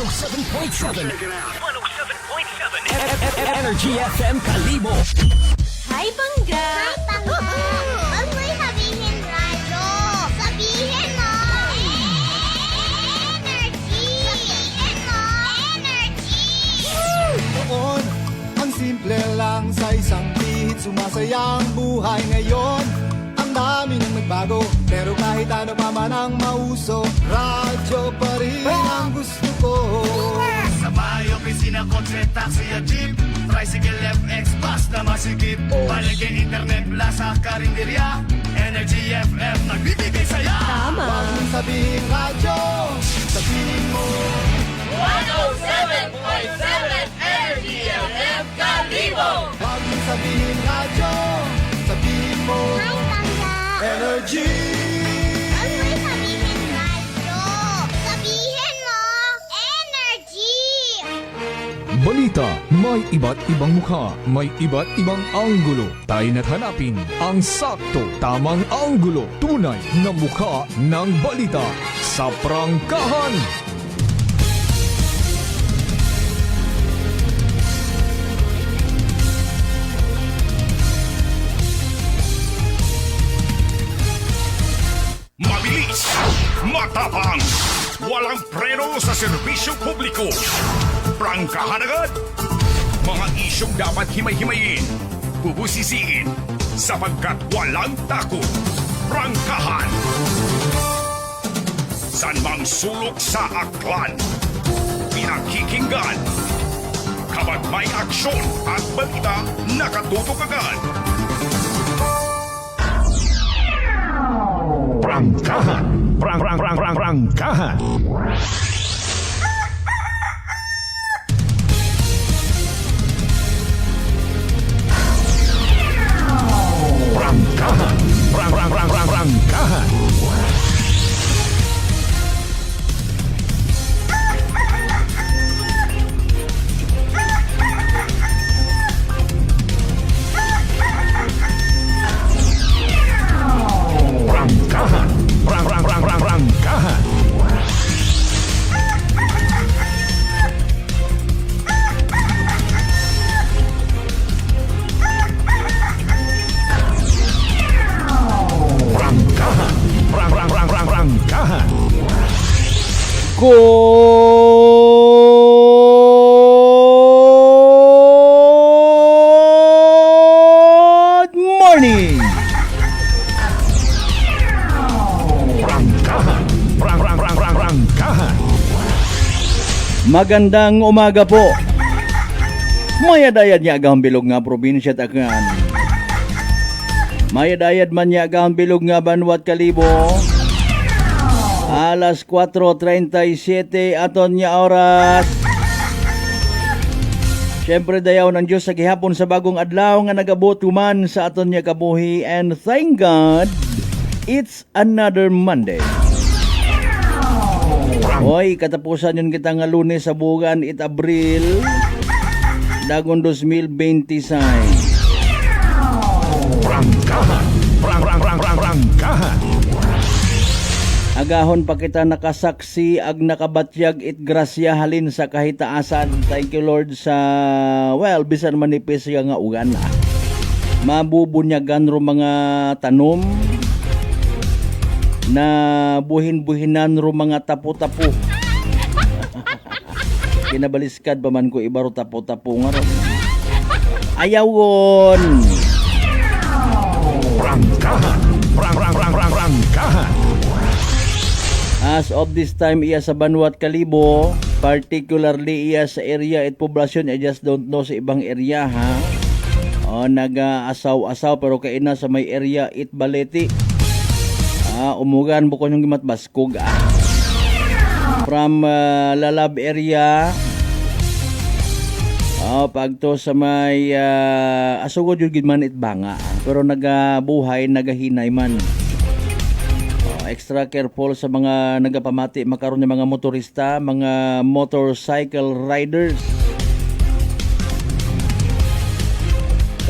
107.7 Energy FM Kalibo. Hi, Bangga! Hi, Bangga! Huwag mo'y sabihin radyo. Sabihin mo! Energy! Sabihin mo! Energy! Noon, ang simple lang sa isang pihit. Sumasaya ang buhay ngayon. Ang dami nang nagbago, pero kahit ano pa man ang mauso, radyo pa rin ang gusto ko. Sa bahay, opisina, kotse, taxi at jeep, tricycle, FX, bus na masikip, palengke, internet, plaza, karinderya, Energy FM, nagbibigay saya. Tama! Huwag mong sabihin radyo, sabihin mo 107.7 Energy FM Kalibo. Huwag mong sabihin radyo, sabihin mo Hi, Bangga! Energy. Huwag mo'y sabihin radyo. Sabihin mo! Energy! Balita, may iba't ibang mukha, may iba't ibang anggulo. Tayo na't hanapin ang sakto, tamang anggulo, tunay na mukha ng balita sa prangkahan. Mabilis, matapang, walang preno sa serbisyo publiko. Prangkahan agad. Mga isyong dapat himay-himayin, bubusisiin, sapagkat walang takot. Prangkahan. San mang sulok sa aklan, pinakikinggan. Kapag may aksyon at balita, nakatutok agad. Prangkahan. Prangkahan. Prangkahan. Prangkahan. Prangkahan. Prangkahan. Prangkahan. Good morning! Prangkahan. Prangkahan. Magandang umaga po. Mayadayad niya ang bilog nga probinsya takan. Mayadayad man niya ang bilog nga Banwat Kalibo. Alas 4:37 aton niya oras. Siyempre dayaw ng Diyos sa gihapon sa bagong adlaw nga nagabot human sa aton niya kabuhi, and thank God it's another Monday. Hoy, katapusan yun kita nga Lunes sa bugan it Abril dagon 2026. Prangkahan. Prangkahan. Agahon pa kita nakasaksi ag nakabatyag it grasya halin sa kahitaasan. Thank you Lord sa bisan manipis nga ugan. Mabubunyagan ro mga tanom na buhin-buhinan ro mga tapo-tapo. Kinabaliskad pa man ko ibaro tapo-tapo nga ro. Ayawon. Prangkahan. Prangkahan. As of this time, iya sa Banwat Kalibo, particularly iya sa area at poblasyon, I just don't know sa ibang area ha. Naga-asaw-asaw pero kaina sa may area it Baleti. Umugan bukod yung gimat Baskog. From Lalab area, pagto sa may asugod yung gidman it Banga. Pero nagabuhay, nagahinay man. Extra careful sa mga nagapamati makaroon ng mga motorista, mga motorcycle riders.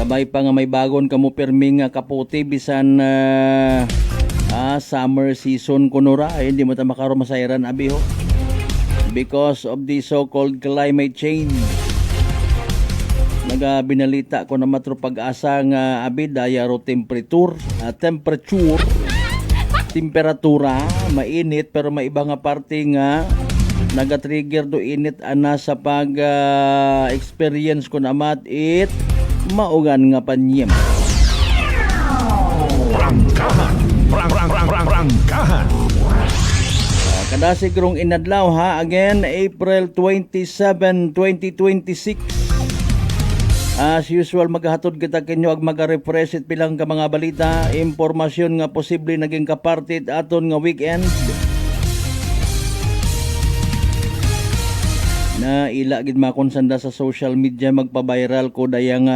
Kabay pa nga may bagon kamo perming kaputi bisan summer season kunura. Ay, hindi mo ta makaroon masayran abi ho. because of the so-called climate change. Binalita ko na Metro Pag-asa nga abi dayaro temperatura, mainit pero may iba nga parte nga naga-trigger do init ana sa pag experience ko na mat it maugan nga panyem. Prangkahan. Kada sigrong inadlaw ha, again April 27, 2026. As usual, maghatod kita kinyo ag maga-refresh it pilang ka mga balita, impormasyon nga posible naging kapartit aton nga weekend. Na ila gid makonsanda sa social media magpa-viral ko dayang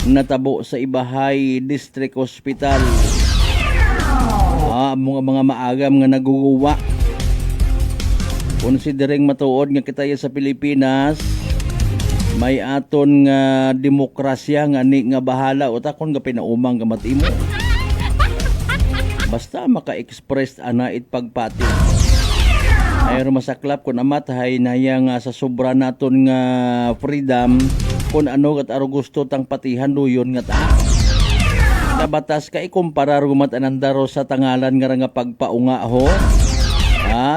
natabo sa Ibahay District Hospital. Mga maagam nga naguguwa. Considering matuod nga kita sa Pilipinas, may aton nga demokrasya nga ni nga bahala o takon nga pinaumang nga matimo. Basta maka-express ana it pagpati. Ayro masaklap kun amat hay nayang sa sobra naton nga freedom kun ano kat aro gusto tang patihan duyon nga ta. Kabatas ka ikumpara rumat anandaro sa tangalan nga pagpaunga ho.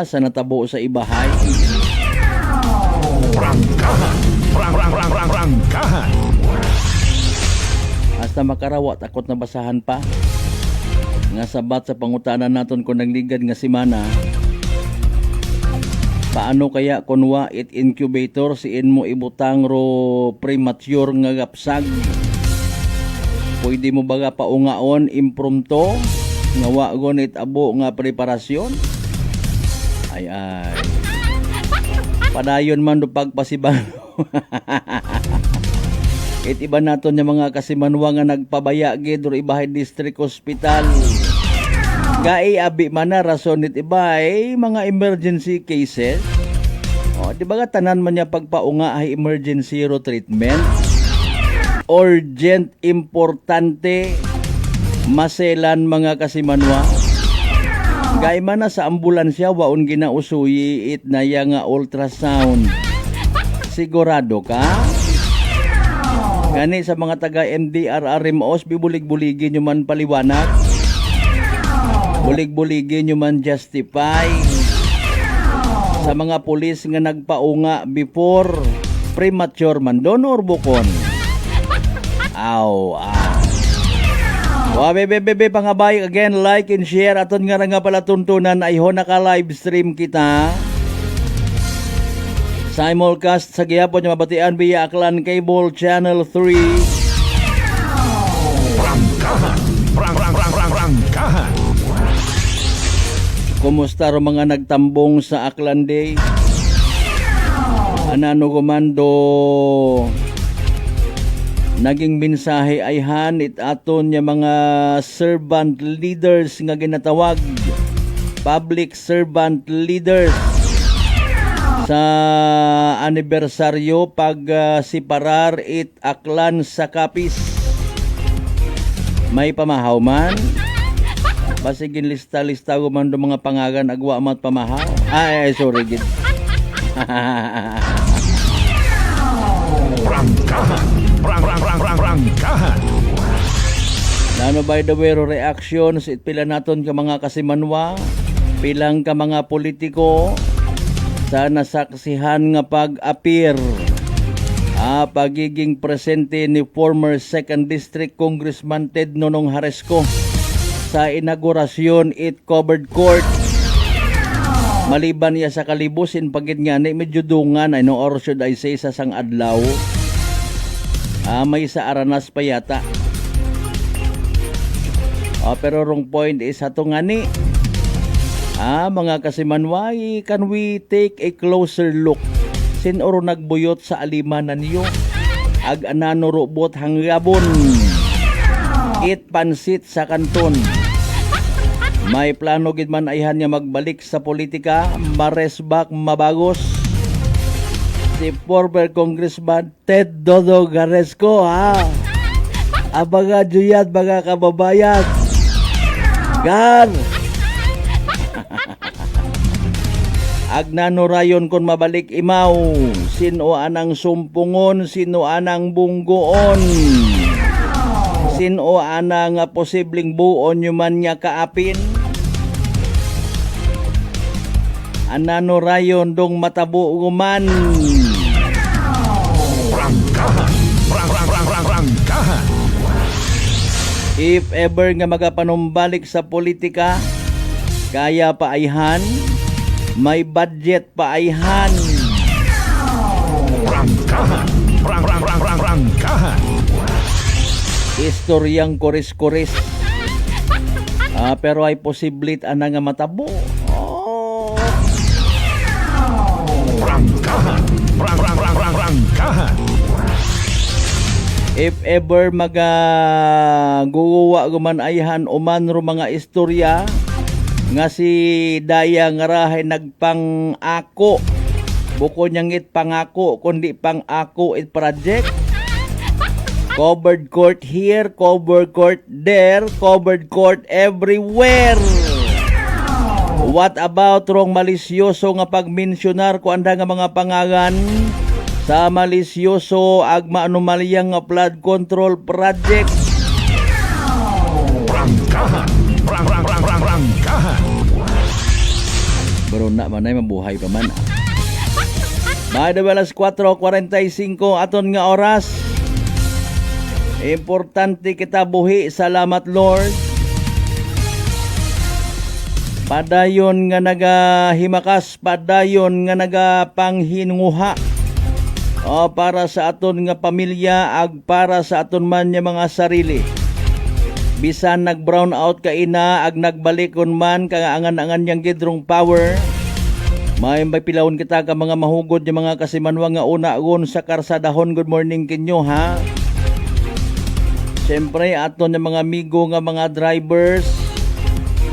Sa natabo sa Ibahay. Prangkahan. Hasta makarawa takot na basahan pa. Nga sabat sa pangutanan naton kung nagligad nga simana. Paano kaya kunwa it incubator siin mo ibutang ro premature nga gapsag? Pwede mo baga paungaon impromptu nga wagon it abo nga preparasyon? Ay. Padayon man do pagpasibano. It iba naton yung mga kasimanwa nga nagpabaya gid or Ibahay District Hospital. Gai abi man na rason it iba mga emergency cases. Di ba tanan man niya pagpaunga ay emergency ro treatment? Urgent, importante, maselan mga kasimanwa. Gai man na sa ambulansya waon ginausuyi it na nga ultrasound. Sigurado ka? Gani sa mga taga MDRRMOs, bibulig-buligin nyo man paliwanag. Bulig-buligin nyo man justify. Sa mga pulis nga nagpaunga before premature man doon or bukon. Bebe pangabay again, like and share aton nga pala tuntunan ay ho naka live stream kita. Simulcast sa gihapon yung mabatian via Aklan Cable Channel 3. Prangkahan. Kumusta ro mga nagtambong sa Aklan Day? Anano komando? Naging mensahe ay hanit aton yung mga servant leaders nga ginatawag. Public servant leaders. Sa anibersaryo pag siparar it Aklan sa Kapis. May pamahaw man. Basigin lista ko man do mga pangagan agwa mat pamahaw. Sorry gid. Prangkahan. Nano by the way reactions it pila naton ka mga kasimanwa, pilang ka mga politiko sa nasaksihan nga pag-appear pagiging presente ni former 2nd District Congressman Ted Nonong Haresco sa inaugurasyon it covered court. Maliban niya sa kalibusin pagid nga ni medyo dungan or should I say sa sang adlaw. May sa Aranas pa yata. Pero wrong point is hato nga ni mga kasimanway, can we take a closer look? Sin oro nagbuyot sa alimanan niyo? Ag anano robot hanggabon. It pansit sa kanton. May plano gid man ayhan niya magbalik sa politika, maresbak mabagos. Si former Congressman Ted Dodo Garesco Abaga juyat baga kababayan. Gar! Agnano rayon kon mabalik imaw, sino anang sumpungon, sino anang bunggoon, sino anang posibleng buon yuman niya kaapin. Anano rayon dong matabo guman. Rangkahan. If ever nga magapanumbalik sa politika, kaya paayhan, may budget paayhan. Rangkahan. Istoryang koris-koris. Pero ay posiblit ana nga matabo. Oh. Rangkahan. If ever magaguwa guman ayhan uman ro mga istorya nga si Daya nga rahay nagpang ako. Buko niyang it pangako kundi pang ako it project. Covered court here, covered court there, covered court everywhere. What about rong malisyoso nga pagmensyonar ko anda nga mga pangalan sa malisyoso ag maanumalyang nga flood control project? Rangkahan. Bro na man ay mabuhay pa man. By the way, alas 4:45 aton nga oras. Importante kita buhi. Salamat Lord. Padayon nga nagahimakas, padayon nga nagapanghinguha. Para sa aton nga pamilya ag para sa aton man nga mga sarili. Bisan nag-brown out ka ina ag nagbalikon man kaangan-angan yang gidrong power. May pilawon kita ka mga mahugod yung mga kasimanwa nga una-agon sa karsadahon. Good morning kinyo ha. Siyempre aton yung mga amigo nga mga drivers,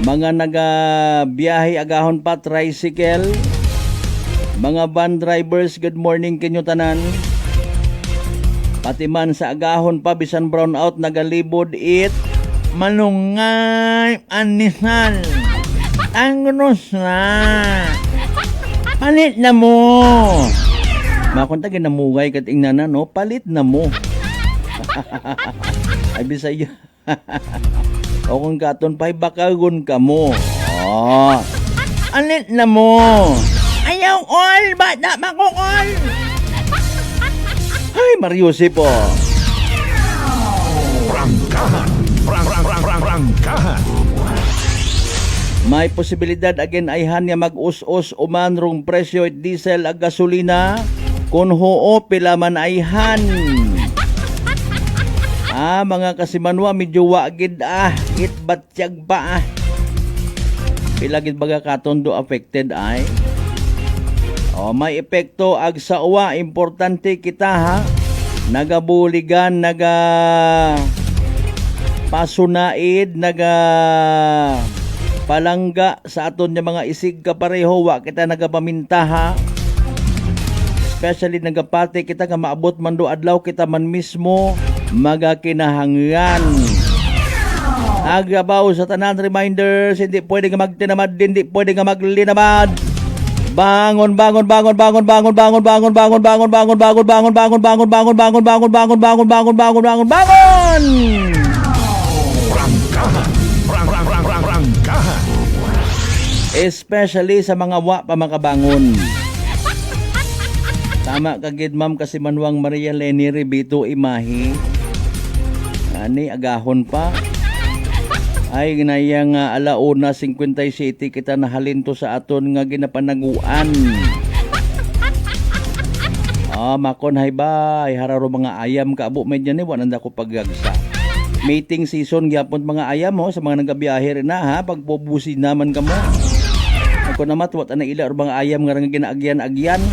mga nagabiyahe agahon pa tricycle, mga van drivers, good morning kinyo tanan. Pati man sa agahon pa bisan brown out nagalibod it malungay anisal angros na palit na mo makunta ginamugay kat ingnanan no palit na mo. Ay Bisaya. O kung katon pa'y bakagon ka mo. Alit na mo. Ayaw all, bata makukol. Ay, Mariusi po. Rangkahan. May posibilidad again ayhan nga mag-us-us uman rong presyo at diesel ag gasolina kung hoo pila man ayhan. Mga kasimanwa medyo wagid it batsyag pa pila gid baga katondo affected ay. May epekto ag sa uwa, importante kita ha. Nagabuligan, pasunaid, palangga sa aton nga mga isig kapareho, wa kita nagapaminta ha. Especially nagapati kita nga maabot man do adlaw kita man mismo magakinahanglan. Agabaw sa tanan reminders, hindi pwede nga magtinamad, hindi pwede nga maglinamad. Bangon. Rangkahan. Especially sa mga wa pa makabangon. Tama kagid ma'am kasi Manwang Maria Leni Ribito Imahi. Ani agahon pa. Ay ginayang alauna 57 kita nahalinto sa aton nga ginapanaguan. Makon hay ba ay hararo mga ayam kaabo medyo ni wananda ko paggagsa. Mating season gyapon mga ayam sa mga nagabiyahe rin na ha pagpubusi naman kamo. Ako namat wat ana ila mga ayam nga ginaagyan-agyan.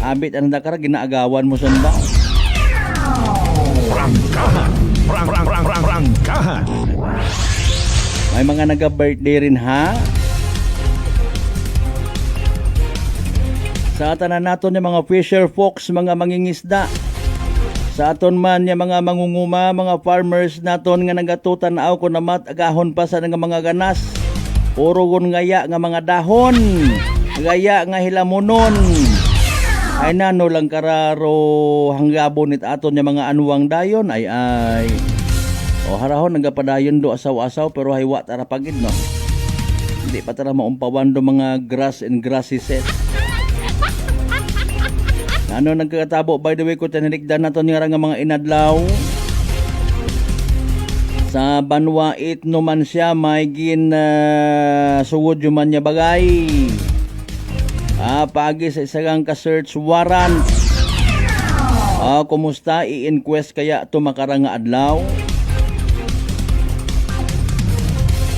Abit ananda kara ginaagawan mo sanda. Rangkahan. May mga naga-birthday rin ha. Sa tanan naton yung mga fisher folks, mga mangingisda. Sa aton man yung mga mangunguma, mga farmers naton nga nagatutanaw ko namat agahon pa sa nga mga ganas. Puro gon ngaya nga mga dahon. Gaya nga hilamonon. Ay nano lang kararo hanggabon it aton nga mga anuwang dayon ay. O harahon nagapadayon do asaw-asaw pero haywa tara pagid no. Hindi pa tara maumpawan do mga grass and grasses. Ano nagkatabo by the way ko taniligdan naton nga mga inadlaw. Sa Banwa 8 no man siya may gin sugod man niya bagay. Pagi sa isagang ka-search warrant. Kumusta i-inquest kaya ito makarang nga adlaw?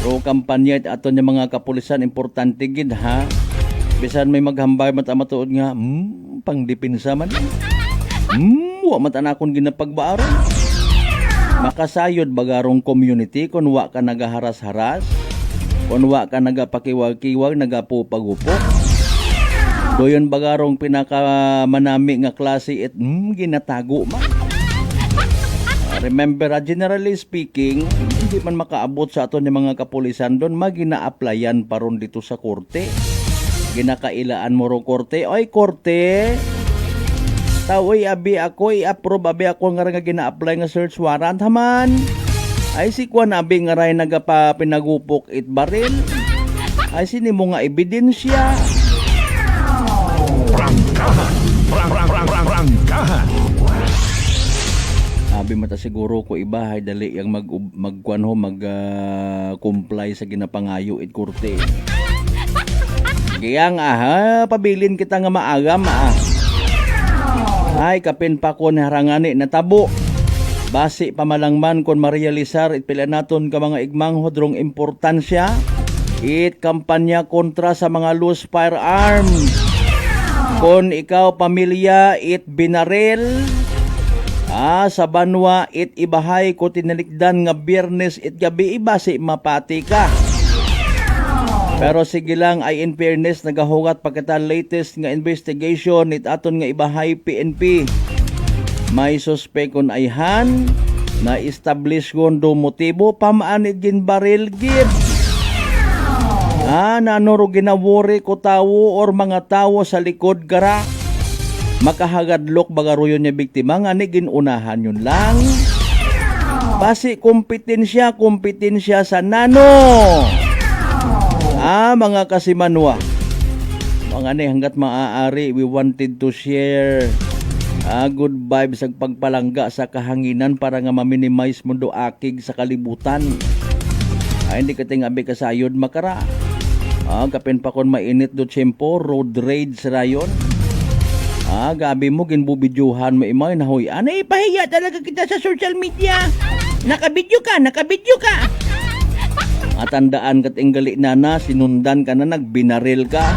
Pero kampanya ato niya mga kapulisan importante gid ha. Bisan may maghambay matuod nga, pangdipinsa man. Wa man tanakon ginapagbaaro. Makasayod bagarong community kung wa ka nagaharas-haras, kung wa ka nagapakiwag-kiwag, nagapupagupok. Doyon bagarong pinakamanami nga klase it ginatago man. Remember, generally speaking, hindi man makaabot sa aton yung mga kapulisan doon, magina-applyan pa ron dito sa korte. Ginakailaan mo ro korte. Oy, korte, taoy abi ako, i-approve abi ako nga gina-apply nga search warrant haman. Ay si Kwan abi nga ray nagapa pinagupok it baril. Ay sini mo nga ebidensya. Prangkahan. Abi mata siguro ko ibahay dali yang comply sa ginapangayo it korte. Giyang pabilin kita nga maagam Ay kapin pa ko harangani natabo. Basi pamalangman kon marealisar it pila naton ka mga igmang hodrong importansya it kampanya kontra sa mga loose firearms. Kon ikaw pamilya it binaril sa Banwa it ibahay ko tinalikdan nga Biyernes it gabi ibasi mapati ka. Pero sige lang ay in fairness nagahugat pa kita latest nga investigation it aton nga ibahay PNP. May suspect kon ayhan na establish kon do motibo pamaan it gin baril gib. Nanuro ginawori ko tawo or mga tawo sa likod gara. Makahagadlok bagaruyon niya biktima nga ni ginunahan yun lang. Basi kompetensya sa nano. Mga kasimanwa. Mga ni hanggat maaari we wanted to share good vibes sa pagpalangga sa kahanginan para nga ma-minimize mo do akig sa kalibutan. Hindi ka tingabi kasayod makara. Kapin pa kon mainit do tiyempo, road rage rayon. Gabi mo ginbubidyuhan mo imay na huy. Pahiya talaga kita sa social media. Nakabidyo ka. Tandaan kat inggali na sinundan ka na nagbinaril ka.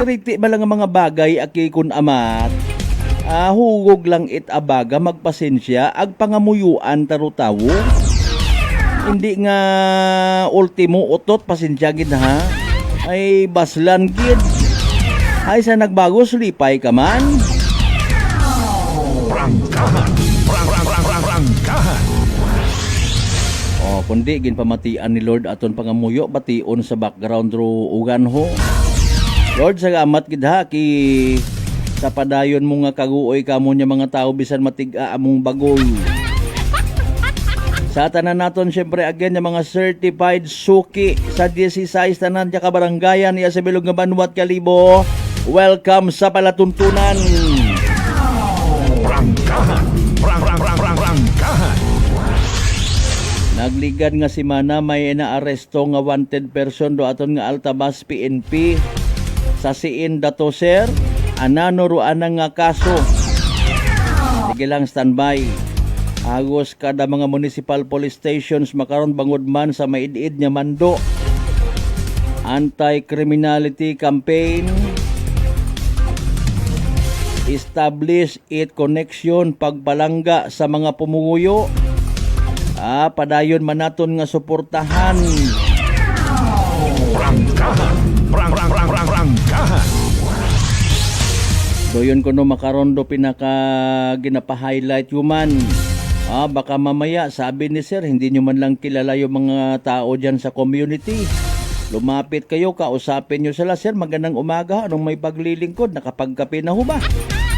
Kariti ba lang ang mga bagay aki kun amat. Hugog lang it abaga magpasensya ag pangamuyuan tarutawo. Hindi nga ultimo utot pasensya gid ha. Ay baslan gid. Ay sa nagbago sulipay ka man. Prangkahan. Kundi ginpamatian ni Lord aton pangamuyo bation sa background ro ugan ho. Lord salamat gid ha ki sa padayon mo nga kaguoy kamo nya mga tao bisan matig-a among bagol. Sa tanan naton syempre again yung mga certified suki sa 16 tanan dya kabaranggayan iya sa Bilog nga Banwa Kalibo. Welcome sa palatuntunan. Prangkahan. Nagligad nga si Mana may naaresto nga wanted person do aton nga Altabas PNP sa siin dato sir. Anano ruan nga kaso. Sige lang standby. Agos kada mga municipal police stations makaron bangod man sa maidid nga mando. Anti-criminality campaign. Establish it connection pagbalangga sa mga pumuguyo. Padayon man naton nga suportahan. Prangkahan. Doyon ko no makaron do pinaka ginapa-highlight human. Baka mamaya sabi ni sir hindi nyo man lang kilala yung mga tao dyan sa community. Lumapit kayo, kausapin nyo sila, sir, magandang umaga, anong may paglilingkod, nakapagkape na ho ba?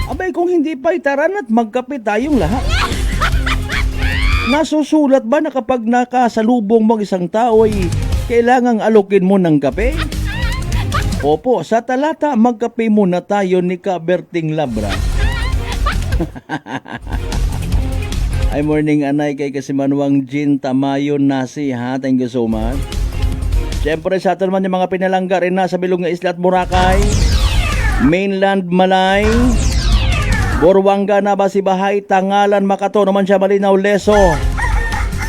Abay, kung hindi pa, itaran at magkape tayong lahat. Nasusulat ba na kapag nakasalubong mo ang isang tao ay kailangang alokin mo ng kape? Opo, sa talata, magkape muna tayo ni Kaberting Labra. Ay, morning anay kay Kasimanwang Jean Tamayo Nasi, ha? Thank you so much. Siyempre sa atin naman yung mga pinalangga rin na sa Bilog ng Isla at Boracay, Mainland Malay, Borwanga na Basibahay, Tangalan, Makato naman siya Malinaw, Leso,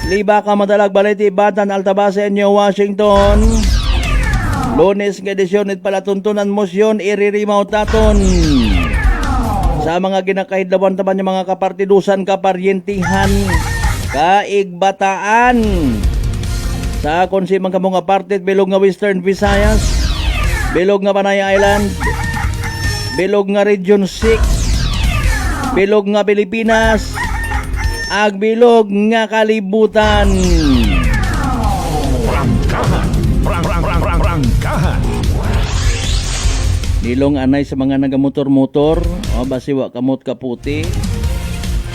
Libaca, Madalag, Balete, Batan, Altabase, New Washington, Lunes ng edisyon at palatuntunan Mosyon, Iririmaw, Taton. Sa mga ginakahidlawan taman yung mga kapartidusan, kaparyentihan, kaigbataan. Sa konsimang kamong aparted, bilog nga Western Visayas, bilog nga Panay Island, bilog nga Region 6, bilog nga Pilipinas, ag bilog nga kalibutan. Prangkahan. Nilong anay sa mga nagamotor-motor, o basiwa kamot kaputi,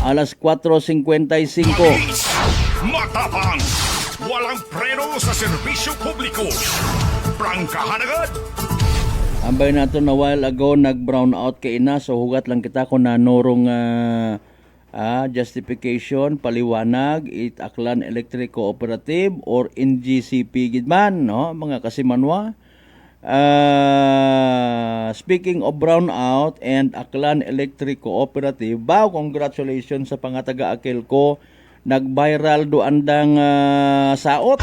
alas 4:55. Matapang. Walang preno sa serbisyo publiko. Prangkahan agad. Ambay nato na while ago nag-brown out kay ina, so hugat lang kita kung nanurong justification, paliwanag, it Aklan Electric Cooperative or NGCP gidman, no? Mga kasimanwa. Speaking of brown out and Aklan Electric Cooperative, bao congratulations sa pangataga akil ko, nag-viral doandang saot.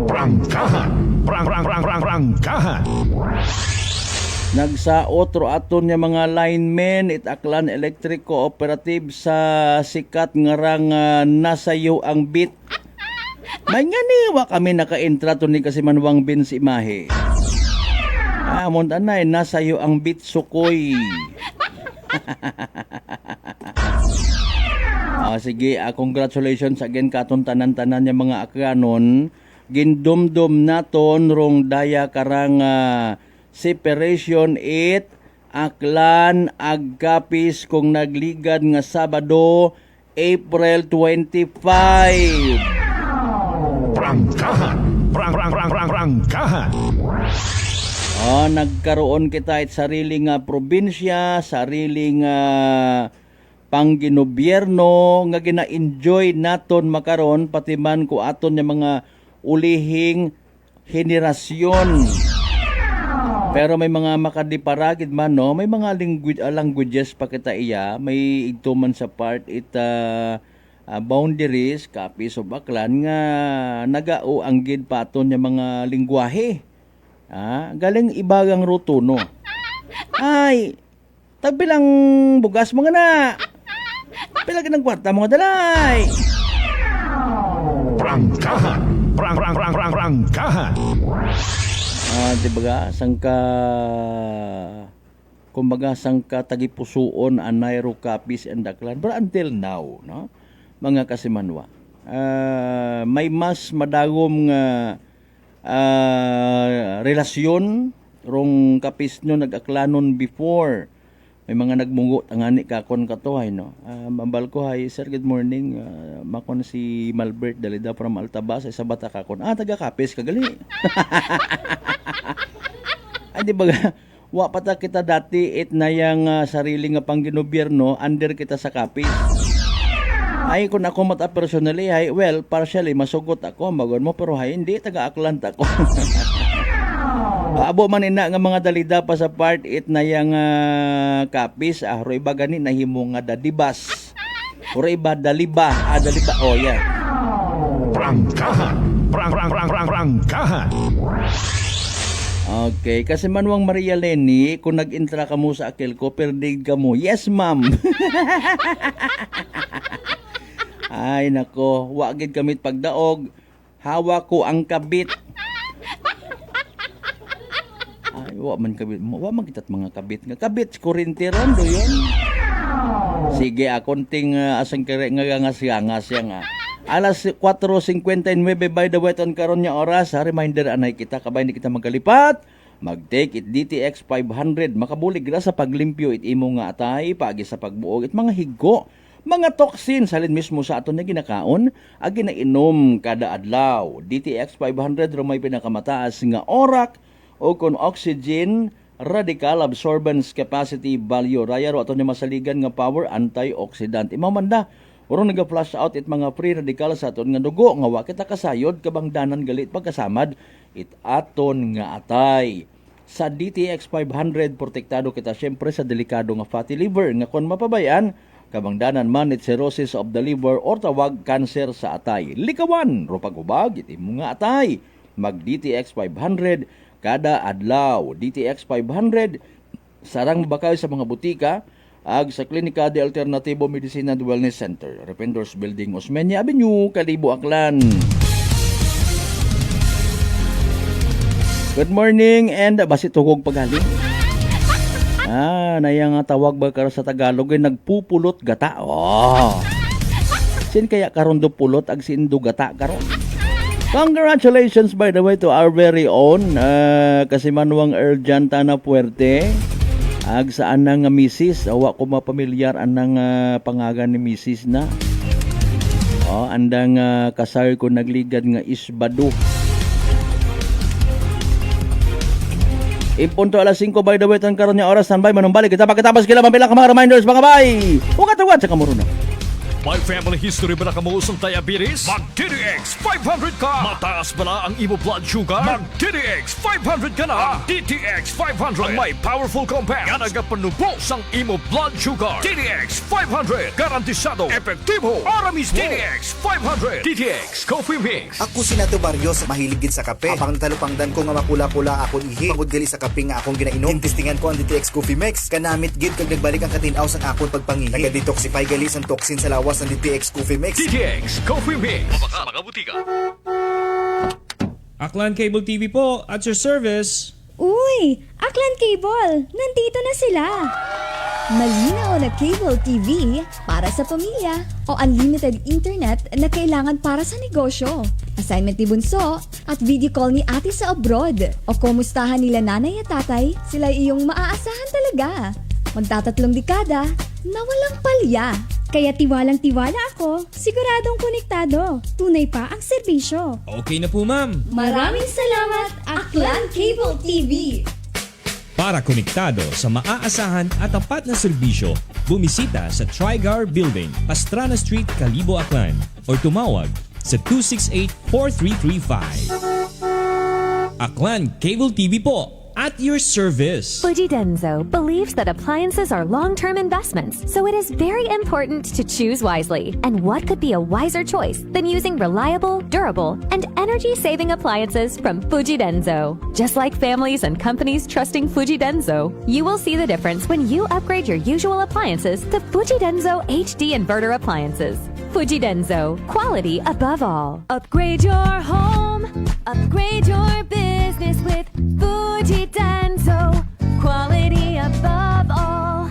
Prangkahan. Prangkahan. Nagsaot ro aton nga mga linemen it Aklan Electric Cooperative sa sikat ngarang nasayo ang bit. May nga niwa kami naka-intra to ni Kasimanwang Bin si Imahe. Amon anay nasayo ang bit sukoy. Sige, congratulations again katon tanan-tanan yung mga akranon. Gindumdum naton rong daya karang separation it Aklan agkapis kung nagligad nga Sabado, April 25. Prangkahan. Prangkahan. Nagkaroon kita it sarili nga probinsya, sarili nga pangginobierno nga gina-enjoy naton makaron pati man ko aton yung mga ulihing henerasyon. Pero may mga makadiparagid man, no? May mga languages pa kita iya, may igtuman sa part it boundaries kapis of Aklan nga nagao ang gid paton yung mga lingwahe. Galing ibagang ruto, no? Ay, tagbilang bugas mga na. Pilagin ng kwarta mga dalay. Prangkahan. Prangkahan. Dibaga, kumbaga sangka tagipusuon anay ro kapis and Aklan. But until now, no? Mga kasimanwa, may mas madagom nga relasyon rong kapis nyo nag-aklanon before. May mga nagmungo tangani kakon katuhay, no? Mambal ko, hi sir, good morning. Makon si Malbert Dalida from Altabas, sa bata kakon. Taga kapis kagali. Ay di ba wa pata kita dati it na yang sarili nga pangginobierno under kita sa kapis. Ay kung ako mata personally, well, partially masugot ako magon mo, pero hindi taga Aklan ako. Abo man ina nga mga dalida pa sa part it na yang kapis, roy ba gani nahimo nga dadibas. Roy ba daliba, daliba, yan. Prangkahan. Prangkahan. Okay, kasi Manwang Maria Lenny, kung nag-intra ka mo sa akil ko, perdig ka mo. Yes, ma'am. Ay, nako, wagid kamit pagdaog. Hawa ko ang kabit. Ay, wa man kabit. Wa man kitat mga kabit. Nga kabit, kurintiran do yun. Sige, akonting asang kere nga siya nga. Alas 4:59 by the way on karon nya oras. Reminder anay kita kabay di kita magkalipat. Mag-take it DTX 500 makabulig ra sa paglimpyo it imo nga atay paagi sa pagbuog it mga higo. Mga toxin salin mismo sa aton nga ginakaon ag ginainom kada adlaw. DTX 500 rumay pinakamataas nga orak o kon oxygen radical absorbance capacity value rayaro aton nga masaligan nga power antioxidant. Imamanda Uro naga-flush out it mga free radical sa aton nga dugo nga wa kita kasayod kabangdanan galit pagkasamad it aton nga atay. Sa DTX 500 protektado kita syempre sa delikado nga fatty liver nga kon mapabayan kabangdanan man it cirrhosis of the liver or tawag cancer sa atay. Likawan ro pagubag it imo nga atay. Mag DTX 500 kada adlaw. DTX 500 sarang mabakay sa mga butika ag sa Klinika de Alternativo Medicine and Wellness Center, Rependors Building, Osmeña Avenue, Kalibo, Aklan. Good morning and basit tugog pagaling. Nayang tawag ba karo sa Tagalog ay nagpupulot gata. Oh. Sin kaya karon do pulot ag sindo gata karon. Congratulations by the way to our very own Kasimanwang Erjan Tana Puerte. Ag saan nga misis, awa ko mapamilyar anang pangagan ni misis na. Andang kasar ko nagligad nga isbado. Ipunto alas 5 by the way tan karon nya oras standby manumbalik kita pagkatapos kila mapila ka mga reminders mga bay. Ugat-ugat sa kamuruna. May family history ba na kamuusong diabetes? Mag-DTX 500 ka! Mataas ba na ang imo blood sugar? Mag-DTX 500 ka na! DTX 500 ang may powerful compounds nga nagapanubos ang imo blood sugar. DTX 500 garantisado, epektibo, aramis DTX 500 DTX Coffee Mix. Ako si Nato Barrios, mahilig gid sa kape. Apang talupangdan ko nga mapula-pula akong ihi. Pagod gali sa kape nga akong ginainom. Tintistingan ko ang DTX Coffee Mix. Kanamit gid kag nagbalik ang katinaw sa akong pagpangihi. Naga-detoxify gali sa toxin sa lawas ng DTX Coffee Mix. DTX Coffee Mix. Mabaka mga butika. Aklan Cable TV po, at your service. Uy! Aklan Cable! Nandito na sila! Malinaw na cable TV para sa pamilya o unlimited internet na kailangan para sa negosyo. Assignment ni Bunso at video call ni ate sa abroad. O kumustahan nila nanay at tatay, sila iyong maaasahan talaga. Magtatatlong dekada na walang palya. Kaya tiwalang-tiwala ako, siguradong konektado. Tunay pa ang serbisyo. Okay na po ma'am. Maraming salamat, Aklan Cable TV! Para konektado sa maaasahan at tapat na serbisyo, bumisita sa Trigar Building, Pastrana Street, Kalibo, Aklan o tumawag sa 268-4335. Aklan Cable TV po, at your service. Fujidenzo believes that appliances are long-term investments, so it is very important to choose wisely. And what could be a wiser choice than using reliable, durable, and energy-saving appliances from Fujidenzo? Just like families and companies trusting Fujidenzo, you will see the difference when you upgrade your usual appliances to Fujidenzo HD inverter appliances. Fujidenzo, quality above all. Upgrade your home, upgrade your business with Fujidenzo, quality above all.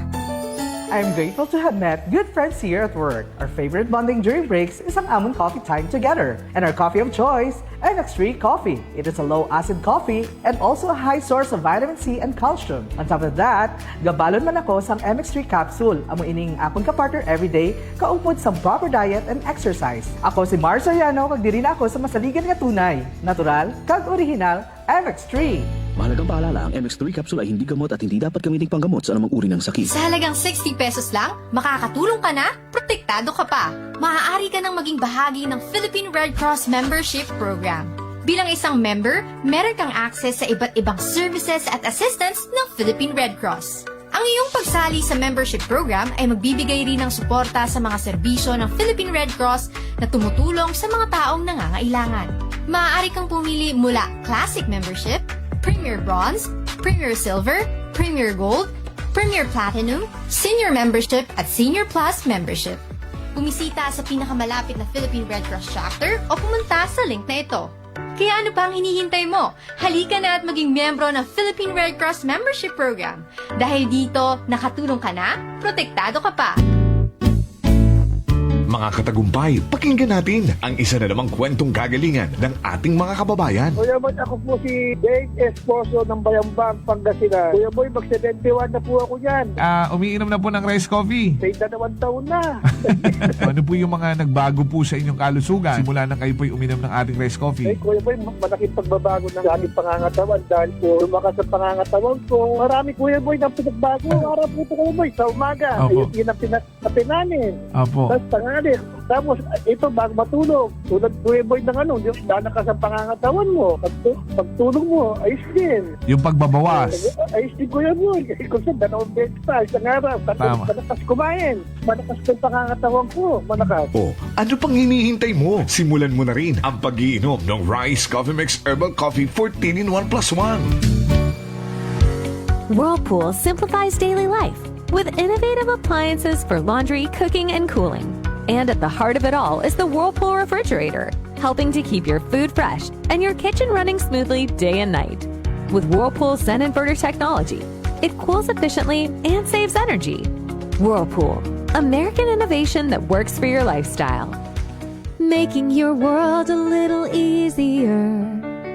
I'm grateful to have met good friends here at work. Our favorite bonding during breaks is ang amon coffee time together. And our coffee of choice, MX3 Coffee. It is a low-acid coffee and also a high source of vitamin C and calcium. On top of that, gabalon man ako sa MX3 capsule. Amo ining akong kapartner everyday, kaupod sa proper diet and exercise. Ako si Mars Soriano, kag diri na ako sa masaligan nga tunay, natural, kag original, MX3. Mahalagang paalala, ang MX3 capsule ay hindi gamot at hindi dapat gamitin panggamot sa anumang uri ng sakit. Sa halagang 60 pesos lang, makakatulong ka na, protektado ka pa. Maaari ka nang maging bahagi ng Philippine Red Cross Membership Program. Bilang isang member, meron kang access sa iba't ibang services at assistance ng Philippine Red Cross. Ang iyong pagsali sa membership program ay magbibigay rin ng suporta sa mga serbisyo ng Philippine Red Cross na tumutulong sa mga taong nangangailangan. Maaari kang pumili mula Classic Membership, Premier Bronze, Premier Silver, Premier Gold, Premier Platinum, Senior Membership at Senior Plus Membership. Bumisita sa pinakamalapit na Philippine Red Cross chapter o pumunta sa link na ito. Kaya ano pa ang hinihintay mo? Halika na at maging miyembro ng Philippine Red Cross Membership Program. Dahil dito, nakatulong ka na, protektado ka pa. mga katagumpay. Pakinggan natin ang isa na namang kwentong kagalingan ng ating mga kababayan. Kuya Boy, ako po si Dave Esposo ng Bayambang, Pangasinan. Kuya Boy, mag-71 na po ako yan. Umiinom na po ng rice coffee. Sa 2 taon na. Ano po yung mga nagbago po sa inyong kalusugan simula na kayo po'y uminom ng ating rice coffee? Kuya Boy, malaking pagbabago ng aming pangangatawan dahil po lumakas ang pangangatawan ko. Marami, Kuya Boy, ng pinagbago. Araw po ito, Kuya Boy, sa umaga. Yun ang pinapin namin. Opo. Tapos tangali. Tapos ito, bago matulog. Tulad, Kuya Boy, ng lalakas ang pangangatawan mo. Pagtulog mo, ayos din. Yung pagbabawas. Ayos din, Kuya Boy. Kasi kung saan, 2 beses pa, isang araw. Malakas kumain. Malakas yung pangangatawan ko. Malakas. Ano pang hinihintay mo? Simulan mo na rin ang pag-iinom ng Rice Coffee Mix Herbal Coffee 14-in-1+1. Whirlpool simplifies daily life with innovative appliances for laundry, cooking, and cooling. And at the heart of it all is the Whirlpool refrigerator, helping to keep your food fresh and your kitchen running smoothly day and night. With Whirlpool's Zen inverter technology, it cools efficiently and saves energy. Whirlpool, American innovation that works for your lifestyle. Making your world a little easier.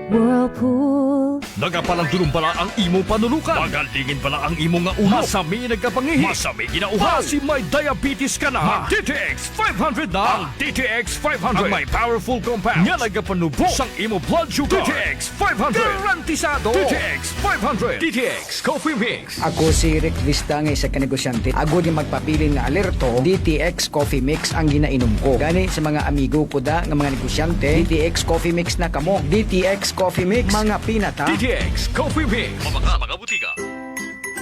Whirlpool. Nagapalang pala ang imong panulukan. Magalingin pala ang imong nga uhaw. Masami nagkapangihi. Masami ginauhaw. Si may diabetes ka na. DTX 500 na. Ang DTX 500. Ang may powerful compound. Nga nagapanubo sang imo blood sugar. DTX 500. Garantisado. DTX 500. DTX Coffee Mix. Ako si Rick Vista nga isa ka negosyante. Ako din magpapili nga alerto. DTX Coffee Mix ang ginainom ko. Gani sa mga amigo ko da nga mga negosyante. DTX Coffee Mix na kamo. DTX Coffee Mix, mga pinata. DTX Coffee Mix. Mga butika.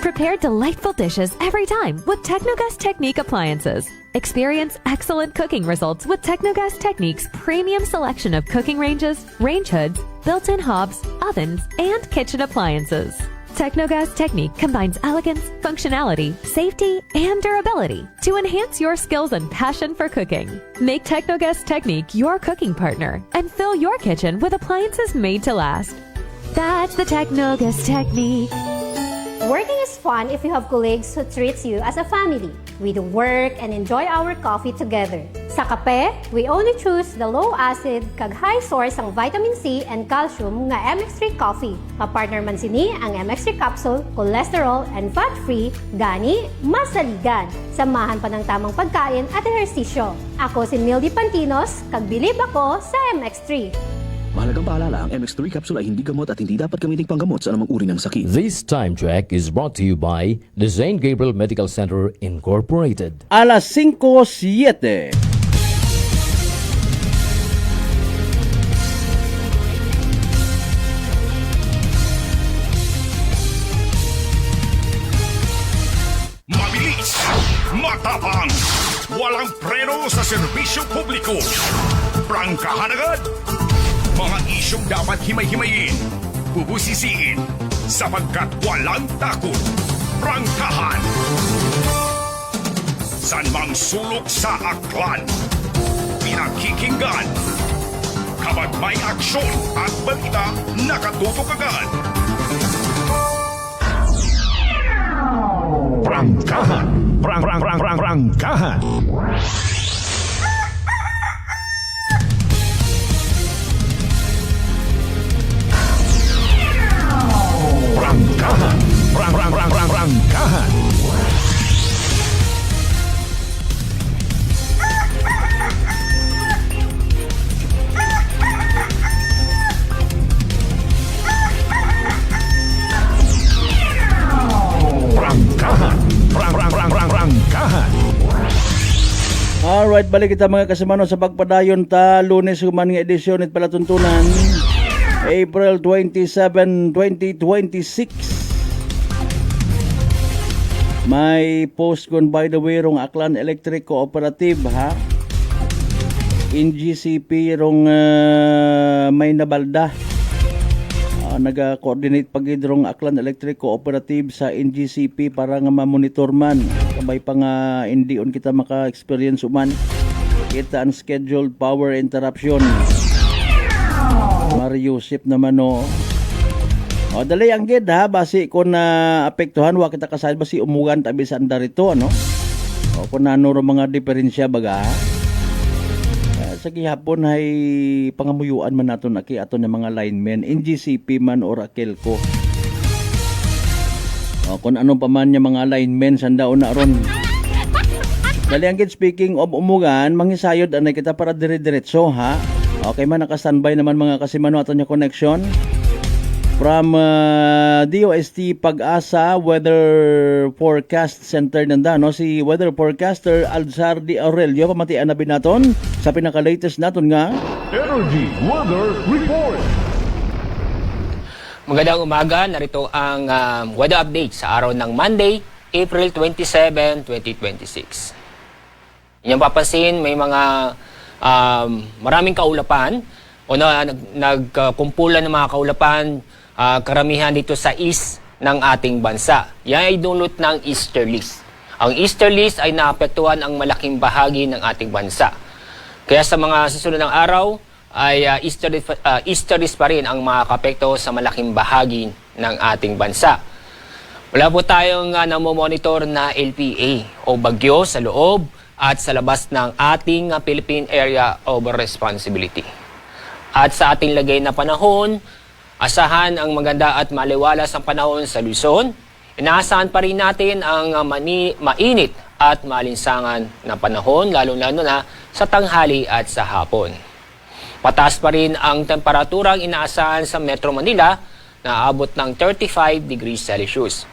Prepare delightful dishes every time with Technogas Technique appliances. Experience excellent cooking results with Technogas Technique's premium selection of cooking ranges, range hoods, built-in hobs, ovens, and kitchen appliances. Technogas Technique combines elegance, functionality, safety, and durability to enhance your skills and passion for cooking. Make Technogas Technique your cooking partner and fill your kitchen with appliances made to last. That's the Technogas Technique. Working is fun if you have colleagues who treats you as a family. We do work and enjoy our coffee together. Sa kape, we only choose the low-acid kag high source ang vitamin C and calcium nga MX3 coffee. Kapartner man sini ang MX3 capsule, cholesterol and fat-free, gani masaligan. Samahan pa ng tamang pagkain at ehersisyo. Ako si Mildy Pantinos, kag bilib ako sa MX3. Mahalagang paalala, ang MX3 capsule ay hindi gamot at hindi dapat gamitin panggamot sa anumang uri ng sakit. This time check is brought to you by the St. Gabriel Medical Center Incorporated. Alas 5:07. Mabilis, matapang, walang preno sa serbisyo publiko. Prangkahan agad. Mga isyong dapat himay-himayin, bubusisiin, sapagkat walang takot. Prangkahan. San mang sulok sa aklan, pinakikinggan. Kapag may aksyon at balita, nakatutok agad. Prangkahan. Prangkahan. Prangkahan. Prangkahan. Prangkahan. Alright, balik kita mga kasamano sa pagpadayon ta Lunes human nga edisyon at palatuntunan April 27, 2026. May post kon by the way rong Aklan Electric Cooperative ha. NGCP rong may nabalda. Naga-coordinate pagid rong Aklan Electric Cooperative sa NGCP para nga ma-monitor man. Kabay pa nga hindi on kita maka-experience uman. Kita unscheduled power interruption. Mario Sip naman o. Dali ang gid ha, basi kung apektuhan wa kita kasal basi umugan tabi sa andar ito ano. O kung ano ro mga diferensya baga ha. sa gihapon ay pangamuyuan man nato na kay ato ng mga linemen, NGCP man or Akelco. Kung ano pa man yung mga linemen, sandaon na ron. Dali ang speaking of umugan, mangisayod anay kita para dire-diretso ha. Okay man, naka-standby naman mga kasimano ato niya connection. From DOST Pag-asa Weather Forecast Center nanda, no? Si Weather Forecaster Alzardi Aurelio, pamatian na binaton sa pinaka-latest naton nga Energy Weather Report. Magandang umaga, narito ang weather update sa araw ng Monday, April 27, 2026. Inyong papansin, may mga maraming kaulapan o nagkumpulan ng mga kaulapan, karamihan dito sa east ng ating bansa. Yan ay dulot ng easterlies. Ang easterlies ay naapektuhan ang malaking bahagi ng ating bansa. Kaya sa mga susunod ng araw, ay easterlies pa rin ang makakapekto sa malaking bahagi ng ating bansa. Wala po tayong namomonitor na LPA o bagyo sa loob at sa labas ng ating Philippine Area of Responsibility. At sa ating lagay na panahon, asahan ang maganda at maliwalas ang panahon sa Luzon. Inaasahan pa rin natin ang mainit at malinsangan na panahon, lalo-lalo na sa tanghali at sa hapon. Pataas pa rin ang temperaturang inaasahan sa Metro Manila na aabot ng 35 degrees Celsius.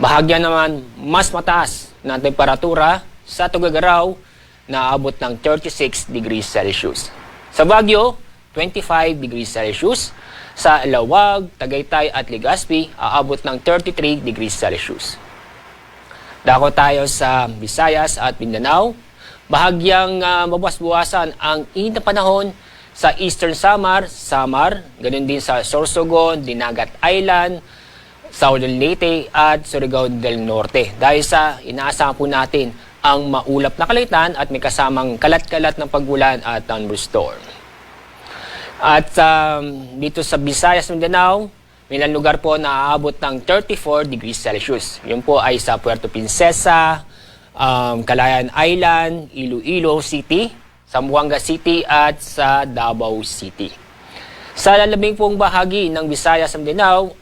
Bahagyan naman mas mataas na temperatura sa Tuguegarao na aabot ng 36 degrees Celsius. Sa Baguio, 25 degrees Celsius. Sa Lawag, Tagaytay at Legazpi, aabot ng 33 degrees Celsius. Dako tayo sa Visayas at Mindanao. Bahagyang mabuwas-buwasan ang init na panahon sa Eastern Samar, ganun din sa Sorsogon, Dinagat Island, Southern Leyte at Surigao del Norte. Dahil sa inaasahan po natin ang maulap na kalitan at may kasamang kalat-kalat ng pagulan at thunderstorm. At dito sa Visayas, Mindanao, may ilang lugar po na aabot ng 34 degrees Celsius. Yun po ay sa Puerto Princesa, Calayan Island, Iloilo City, Zamboanga City at sa Davao City. Sa lalabing pong bahagi ng Visayas, Mindanao,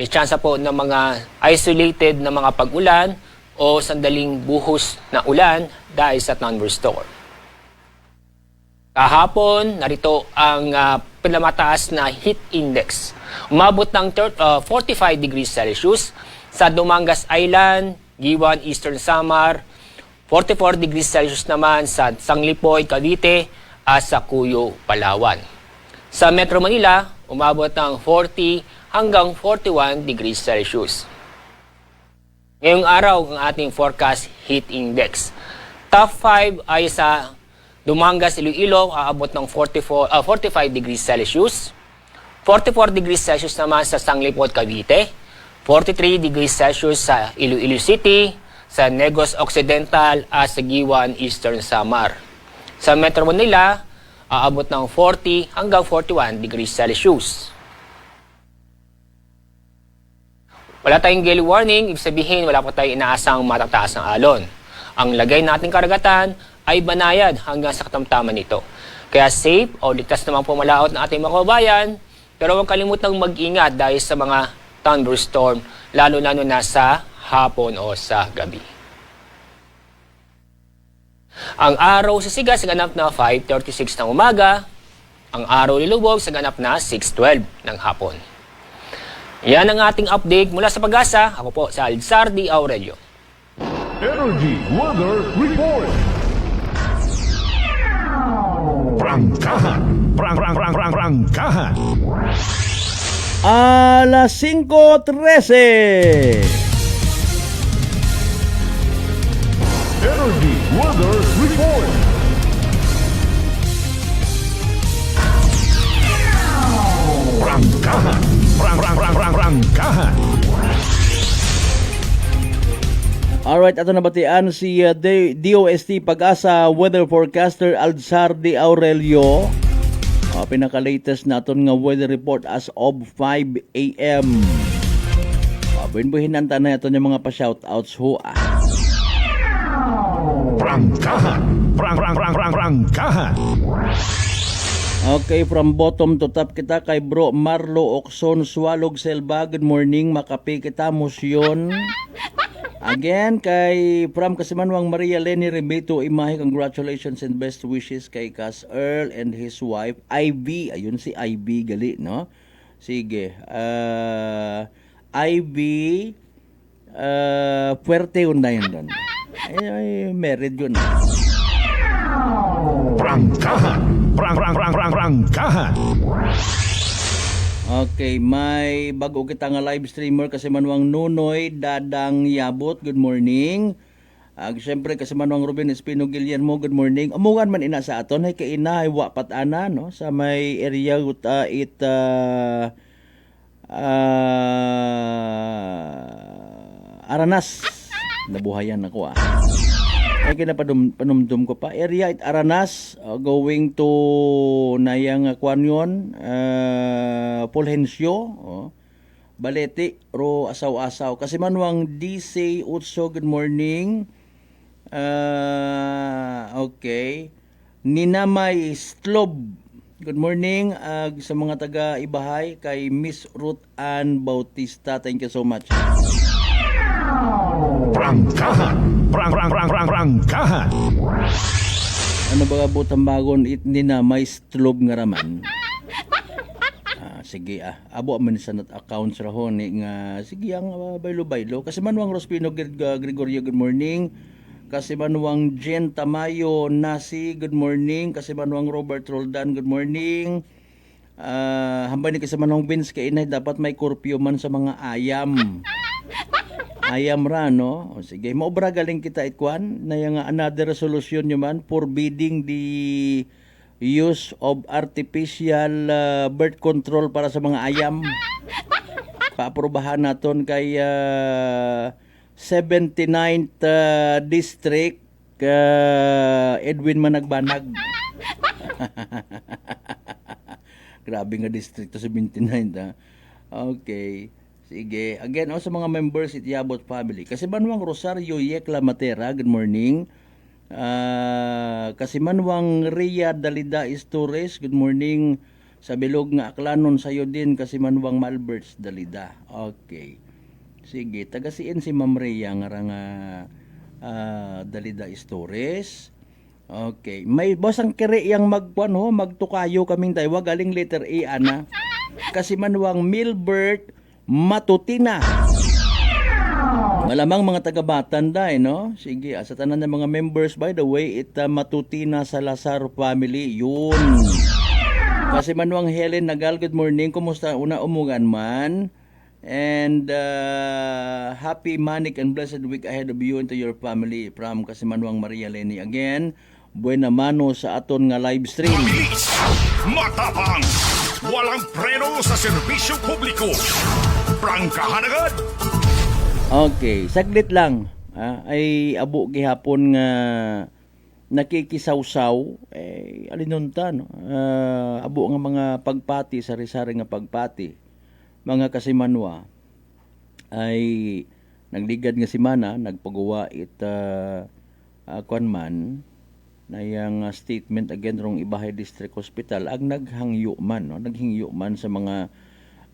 may tsansa po ng mga isolated na mga pag-ulan o sandaling buhos na ulan dahil sa thunderstorm. Kahapon, narito ang pinamataas na heat index. Umabot ng 45 degrees Celsius sa Dumangas Island, Giwan, Eastern Samar, 44 degrees Celsius naman sa Sanglipoy, Cavite at sa Cuyo, Palawan. Sa Metro Manila, umabot ng 40 hanggang 41 degrees Celsius. Ngayong araw, ang ating forecast heat index. Top 5 ay sa Dumangas, Iloilo, aabot ng 45 degrees Celsius. 44 degrees Celsius naman sa Sanglipoy, Cavite. 43 degrees Celsius sa Iloilo City, sa Negros Occidental at sa Giwan, Eastern Samar. Sa Metro Manila, aabot ng 40 hanggang 41 degrees Celsius. Wala tayong gale warning, ibig sabihin wala pa tayong inaasang matataas ng alon. Ang lagay nating karagatan ay banayad hanggang sa katamtaman nito. Kaya safe o ligtas naman pumalaot ng ating mga kababayan, pero huwag kalimutang mag-ingat dahil sa mga thunderstorm, lalo-lalo na sa hapon o sa gabi. Ang araw sa Siga sa ganap na 5:36 ng umaga, ang araw ni Lubog sa ganap na 6:12 ng hapon. Yan ang ating update mula sa Pag-asa. Ako po sa Alzardi Aurelio. Energy Weather Report. Prangkahan. Prangkahan. Alas 5:13. Energy Weather Report. Prangkahan. Prangkahan. Alright, ato nabatian si DOST Pag-asa Weather Forecaster Alzardi Aurelio. Pinaka-latest naton nga weather report as of 5 a.m. Buhin-buhin ang tanay ito ng mga pa-shoutouts ho. Prangkahan. Prangkahan. Okay, from bottom to top kita kay Bro Marlo Okson Swalog Selva. Good morning, makapi kita musyon. Again, kay from Kasimanwang Maria Leni Remito Imahe, congratulations and best wishes kay Cas Earl and his wife, Ivy. Ayun si Ivy, gali, no? Sige. Ivy, puwerte yun na yun doon. Ay, married yun. Prangkahan. Prangkahan. Okay, may bago kita nga live streamer kasi manwang Nunoy Dadang Yabot. Good morning. Siyempre kasi manwang Ruben Espino Guillermo. Good morning. Umugan man ina sa aton hay kay ina ay wapat ana no sa may area Aranas. Nabuhayan ako ay kinapanumdum ko pa. Area it Aranas, going to Nayang Aquanion, Fulgencio, Balete, ro asaw-asaw. Kasi manwang DC Utso, good morning. Okay. Ninamay Stlob, good morning. Sa mga taga-Ibahay, kay Miss Ruth Ann Bautista, thank you so much. Prangkahan. Prangkahan. Ano ba butang bagon itni na may stlob nga raman? Sige abo man sa not accounts rahon nga sige ang baylo-baylo kasi manwang Rospino Gregorio, good morning. Kasi manwang Jen Tamayo Nasi, good morning. Kasi manwang Robert Roldan, good morning. Hambay ni kasi manwang Vince kay inay dapat may kurpyo man sa mga ayam. Ayam ra, no? O, sige, maobra galing kita itkuan na yung another resolution nyo man forbidding the use of artificial birth control para sa mga ayam. Paaprobahan naton kay 79th District Edwin Managbanag. Grabe nga district to 79th. Okay. Sige. Again, sa mga members it Yabot family. Kasi manwang Rosario Yekla Matera, good morning. Kasi manwang Ria Dalida Istores, good morning. Sa bilog nga aklanon sayo din kasi manwang Malberts Dalida. Okay. Sige, tagasiin si Ma'am Ria nga Dalida Istores. Okay. May bosang kere yang magtukayo kaming daywa galing letter A ana. Kasi manwang Milbert Matutina. Malamang mga taga-Batan no? Sige, sa tanan ng mga members, by the way, Matutina Salazar family, yun. Kasi manwang Helen Nagal, good morning. Kumusta? Una umugan man. And happy manic and blessed week ahead of you and to your family. From kasi manwang Maria Leni again. Buena mano sa aton nga live stream. Mabilis, matapang, walang preno sa serbisyo publiko. Prangkahan agad. Okay, saglit lang. Ay abo gihapon nga nakikisawsaw alinunta no. Abo nga mga pagpati sari-sari nga pagpati. Mga kasimanwa ay nagligad nga simana nagpagawa kuan na yung statement again rong Ibahay District Hospital ang naghangyo man sa mga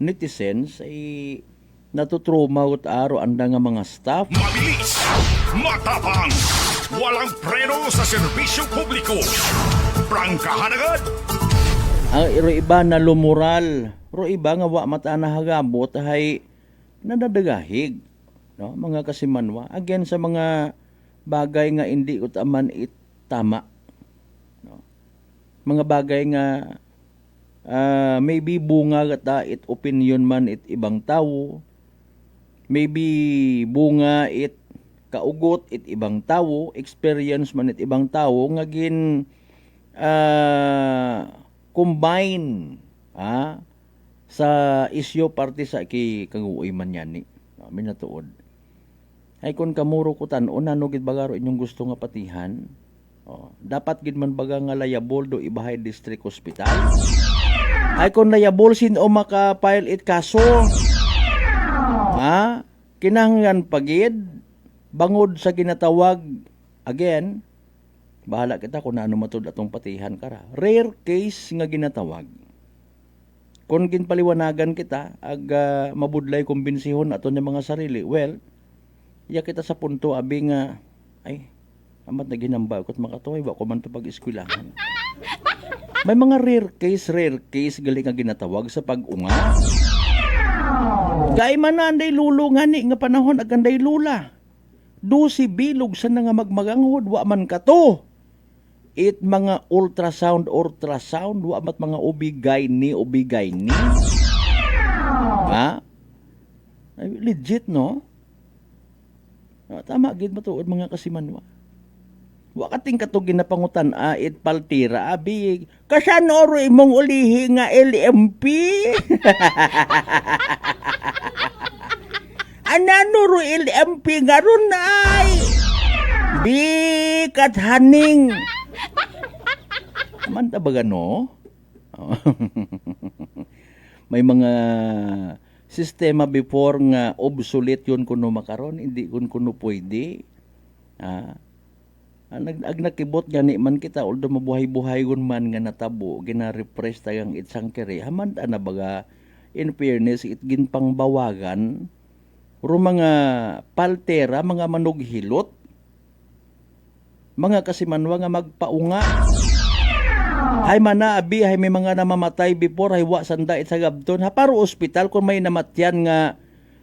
netizens ay natutruma ut aro anda nga mga staff. Mabilis, matapang, walang preno sa serbisyo publiko. Prangkahan agad. Ang iba na lumural, iba nga wa mata na hagabot ay nadadagahig, no? Mga kasimanwa again sa mga bagay nga hindi utaman tama, no? Mga bagay nga maybe bunga gata it opinion man it ibang tao, maybe bunga it kaugot it ibang tao, experience man it ibang tao nga gin combine sa isyo parte sa kaguoy man yan ni minatuod ay kun kamuro ko tan-on ano gid bagaro inyong gusto nga patihan. Dapat gid man baga nga layable do Ibahay District Hospital. Ay kung layable sin o maka-file it kaso. Kinahanglan pagid bangod sa ginatawag again Bahala kita kung ano matud atong patihan kara. Rare case nga ginatawag. Kung ginpaliwanagan kita, mabudlay kumbensihon aton yung mga sarili, well, iya kita sa punto, abi nga, ay, amat na ginamba ko't makatuway, ba ko man ito pag-eskwelahan. May mga rare case gali nga ginatawag sa pag-unga. Gay man na anday lulo nga ni nga panahon aganday lula. Si bilog sa nga magmaganghod, wa man kato. It mga ultrasound, wa mat mga ubigay ni. Ha? Ay, legit, no? Tama, gid matuod mga kasimanwa. Wakating katugin na pangutan, it paltira, abi, kasan oro imong ulihi nga LMP? Anano ro LMP nga ron ay? Bikat haning. Manta ba gano? May mga sistema before nga obsolete yun kuno makaron, hindi kuno pwede. Nakibot gani man kita, although mabuhay-buhay gun man nga natabo, gina-refresh tagang itsang kere. Hamanda na baga, in fairness, it ginpang bawagan, ro mga paltera, mga manughilot, mga kasimanwa nga magpaunga. Hay mana abi, hay may mga namamatay before, hay wa sanda sa gabton. Paro ospital kung may namatyan nga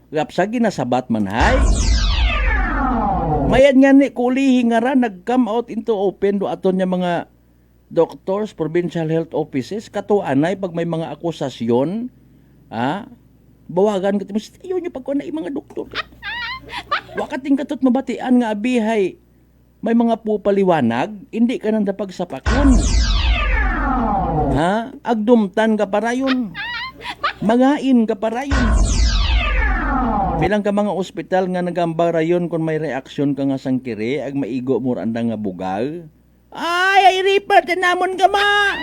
gapsagi na sabat man hay. Mayan nga ni kulihi nga ra nag-come out into open do aton nga mga doctors, provincial health offices, katuanay pag may mga akusasyon, bawagan ka, ayaw nyo pagkuhan na mga doktor. Wakating katot mabatian nga abihay, may mga pupaliwanag, hindi ka nang dapagsapakon. Agdumtan ka parayon. Mangain ka parayon. Bilang ka mga ospital nga nagambara yon kung may reaksyon ka nga sangkiri, ag maigo mo randa nga bugal. Ay ripa, tinamon ka ma!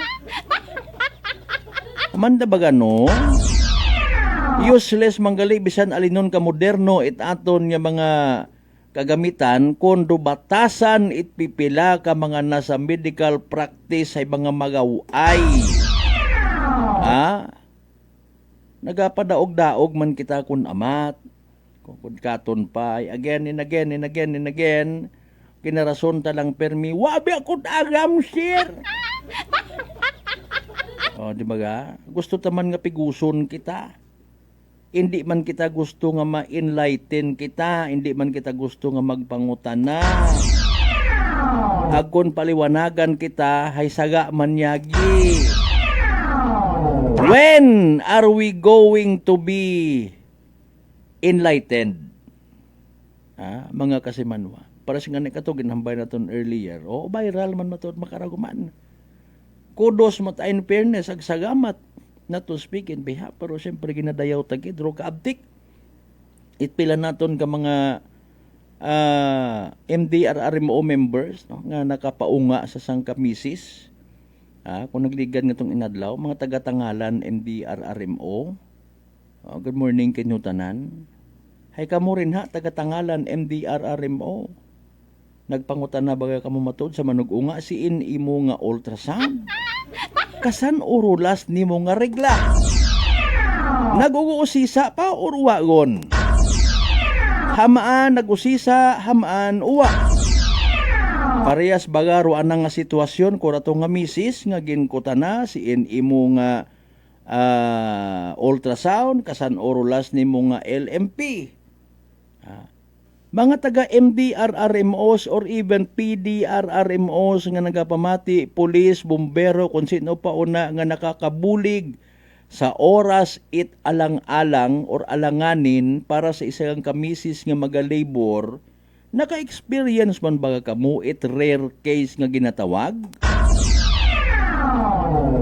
Amanda ba gano? Useless manggali bisan alinon ka moderno it aton nga mga kagamitan kundo batasan it pipila ka mga nasa medical practice ay mga magaway. Nagapadaog-daog man kita kun amat. Kung katon pa, again and again, kinarason talang permi, wabi ako agam, sir! Di ba ga? Gusto taman nga piguson kita. Hindi man kita gusto nga ma-enlighten kita, hindi man kita gusto nga magpangutana. Agkon paliwanagan kita, hay saga man yagi. When are we going to be enlightened? Mga kasimanwa. Para sa nga ito, ginambay natin earlier. Viral man matod makaraguman. Kudos mat in fairness, agsagamat. Not to speak in behalf, pero siyempre ginadayaw tagid, ro kaabtik. Itpila naton ka mga MDRRMO members, no, nga nakapaunga sa sangkamisis. Kung nagligan nga itong inadlaw, mga taga-tangalan MDRRMO. Good morning kinyo tanan. Hay kamo rin ha, taga-tangalan MDRRMO. Nagpangutan na baga kamo matod sa manugunga siin imo nga ultrasound. Kasan urulas nimo nga regla? Naguguusisa pa urwagon. Hamaan nagusisa, hamaan uwa. Parehas bagaro anang nga sitwasyon ko rato nga misis nga ginkutana siin imo nga ultrasound, kasan orulas ni mga LMP. Mga taga MDRRMOs or even PDRRMOs nga nagapamati, pulis, bombero, kung sino pa una nga nakakabulig sa oras it alang-alang or alanganin para sa isang kamisis nga maga-labor, naka-experience man baga kamo it rare case nga ginatawag?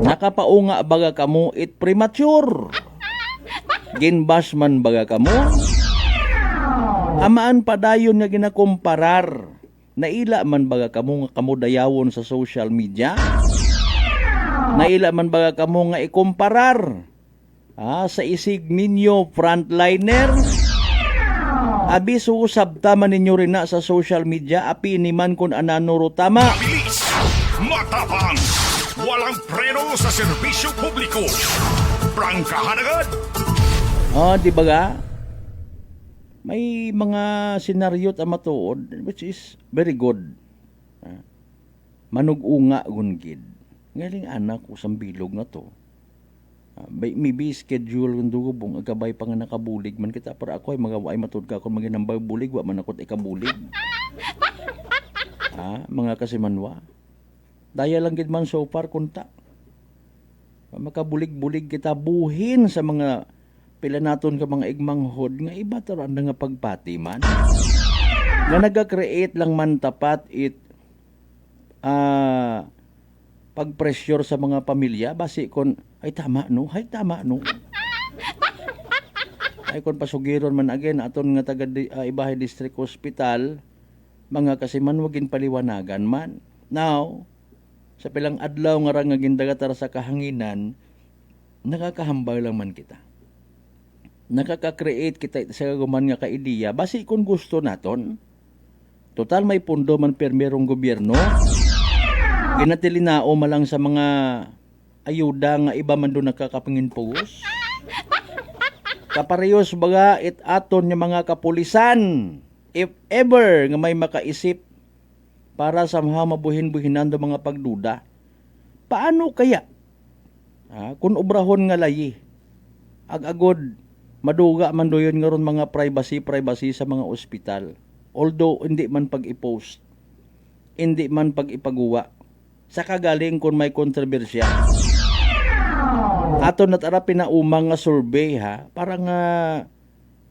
Nakapaunga baga kamo it premature? Ginbas man baga kamo? Amaan padayon nga ginakomparar? Naila man baga kamo nga kamudayawon sa social media? Naila man baga kamo nga ikomparar sa isig ninyo frontliner? Abiso sabta man ninyo rin na sa social media, api ni man kung ananuro tama. matapang, walang preno sa serbisyo publiko. Prangkahan agad! Di ba ga? May mga senaryo at matuod which is very good. Manug-unga gungid. Ngaling anak usang bilog na to. Maybe schedule kung dugubong agabay pa nga nakabulig man kita para ako ay magawa ay matud ka kung maginambay bulig wa man akot ikabulig. Mga kasimanwa. Daya lang gid man so far kunta. Makabulig-bulig kita buhin sa mga pila naton ka mga igmanghod nga iba taran nga pagpati man. Nga naga-create lang man tapat pag-pressure sa mga pamilya basi kon ay tama no. Ay kon pasugiron man again aton nga taga Ibahay District Hospital mga kasiman wagin paliwanagan man. Now, sa pilang adlaw nga ra nga gindagatar sa kahanginan, nakakahambal lang man kita. Nakaka-create kita sa guman nga ka-ideya basi kung gusto naton. Total may pundo man permerong gobyerno. Ginatilinao malang sa mga ayuda nga iba man doon nakakapingin pugos. Kaparehos baga aton nga mga kapulisan. If ever nga may makaisip para somehow mabuhin-buhinan do mga pagduda, paano kaya? Kung obrahon nga layi, agagod, maduga man doyon nga ron mga privacy sa mga ospital. Although, hindi man pag-i-post, hindi man pag-ipaguwa, sa kagaling kung may kontrobersya. Ato natarapin na umang nga survey para nga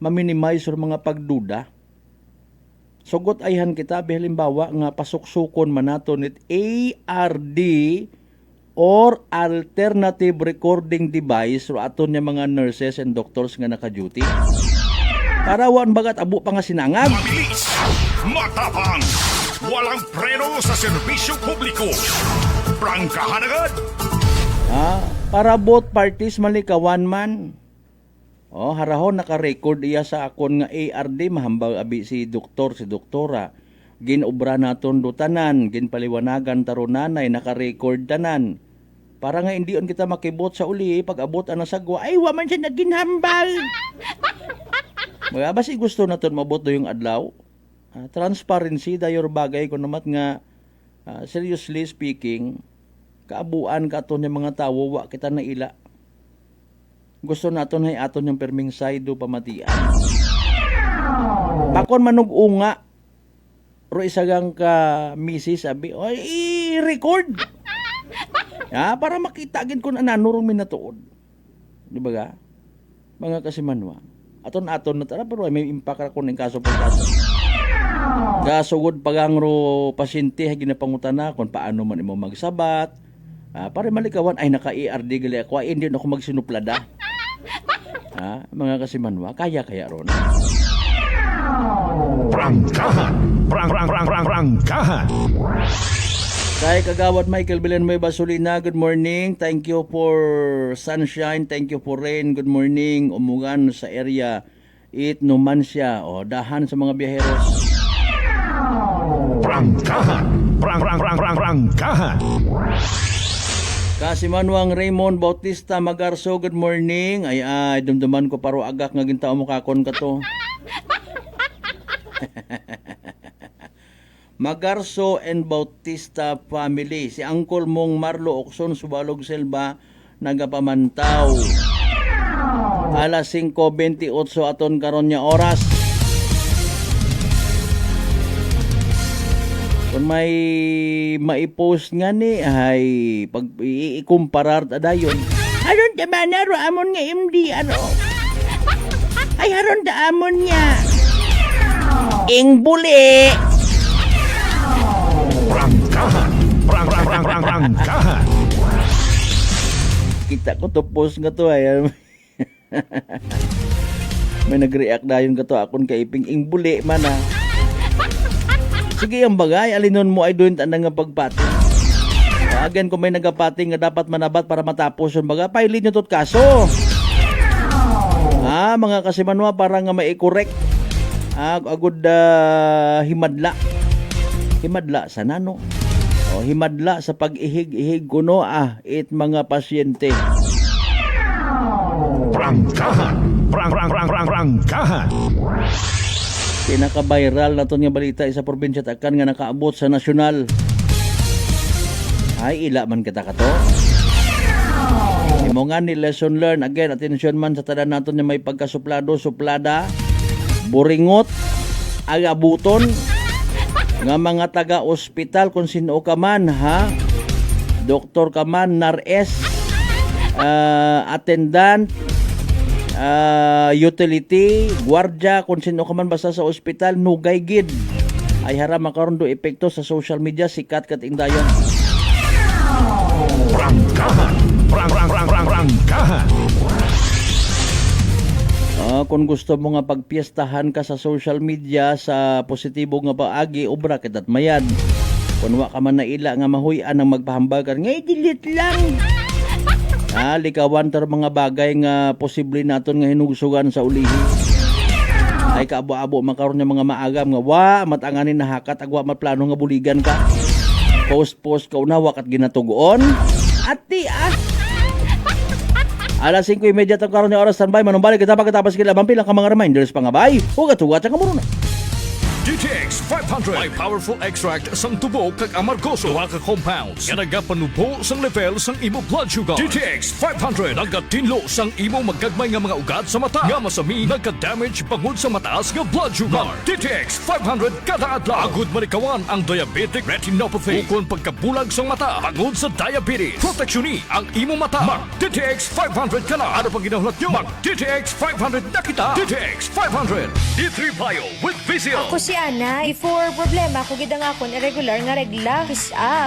ma-minimize yung mga pagduda. Sugot ayhan kita, halimbawa nga pasuksukon man nato nit ARD or alternative recording device o aton niya mga nurses and doctors nga naka-duty. Para wan bagat abo pa nga sinangag. Mabilis, matapang, walang preno sa serbisyo publiko. Prangkahan agad! Para both parties malikawan man. Harahon naka-record iya sa akon nga ARD mahambal abi si doktor, si doktora. Ginobra naton do tanan, ginpaliwanagan tarunanay, naka-record tanan. Para nga hindi on kita makibot sa uli pag abot ana sagwa, ay wa man siya naginhambal. Mga basi gusto naton mabot do yung adlaw. Transparency dayor bagay kun namat nga seriously speaking, kaabuan ka aton yung mga tawo wa kita naila. Gusto naton hay aton yung perming saydo pamatian. Bakon manug-unga ro isagang ka misis sabi, oy i-record. Para makita gid kun anano rong minatuod. Di ba ga? Mga kasimanwa. Aton na tara pero may impact ra kun ning kaso pag kaso. Gasugod pagang ro pasyente ginapangutana kun paano man imo magsabat. Para malikawan ay naka-ERD gali ako ay hindi na ako magsinuplada. Mga kasimanwa, kaya ron. Prangkahan! Prangkahan! Kay Kagawad Michael Villanueva Basolina, good morning. Thank you for sunshine, thank you for rain. Good morning. Umugan sa area Numancia. Dahan sa mga biyaheros. Prangkahan! Prangkahan! Kasimanwang Raymond Bautista Magarso, good morning. Ay dumduman ko paro agak nga gintaw mo kakon ka to. Magarso and Bautista family. Si Uncle mong Marlo Okson Subalog Selva nagapamantaw. Alas 5:28 aton karon nya oras. Kung may maipost nga ni ay pag i-kumparar dayon. Haron ta manaro amon nga MD Ay haron ta amon niya. Ing buli. Prangkahan. Prangkahan. Kita ko to post nga to ay. May nag-react dayon ka to akon kay ing buli man Sige ang bagay, alinon mo ay doon tanang nga pagpati. Again, kung may nagapati nga dapat manabat para matapos yung bagay, pailin nyo tot kaso. Mga kasimanwa, para nga mai-correct. Agud himadla. Himadla sa nano. Himadla sa pag-ihig-ihig kuno it mga pasyente. Prangkahan. Prangkahan. Pinaka-viral na to nga balita sa probinsya takan nga nakaabot sa nasyonal. Ay, ila man kita kato. Imo nga ni lesson learn. Again, attention man sa tanan naton nga may pagkasuplado, suplada, buringot, agabuton, nga mga taga-ospital kung sino ka man, doktor ka man, nurse, attendant, utility, gwardya, kung sino ka man basta sa ospital, nugay gid. Ay haram makaroon do epekto sa social media, sikat kating dayon. Prangkahan. Prangkahan. Kung gusto mo nga pagpiestahan ka sa social media sa positibo nga paagi, obra kitat mayad. Kung wa ka man naila nga mahuyan ang magpahambagan, ngay delete lang. Likawan tar mga bagay nga posible naton nga hinugsugan sa ulihi. Ay kaabo-abo makaroon ng mga maagam nga matanganin na hakat agwa maplano nga buligan ka. Post ka unawa kat ginatugon. Ati Alas 5:30 tang karon ni oras standby manumbalik kita pagkatapos kila bampilang ka mga reminders pa nga bay. Hugat-hugat ang kamuruna. DTX 500 may powerful extract sang tubo kag amargoso duha ka compounds nga nagapanubo sang level sang imo blood sugar. DTX 500 nagatinlo sang imo magagmay nga mga ugat sa mata nga masami nagka-damage bangod sa mataas nga blood sugar. DTX 500 kada adlaw agud manikawan ang diabetic retinopathy ukon pagkabulag sang mata bangod sa diabetes. Proteksyon ang imo mata. Mag DTX 500 kana ano pang ginahulot nyo? Mag DTX 500 na kita. DTX 500 D3 Bio with Vizio. Ako si Ana, before problema ko gid ang akon irregular nga regla.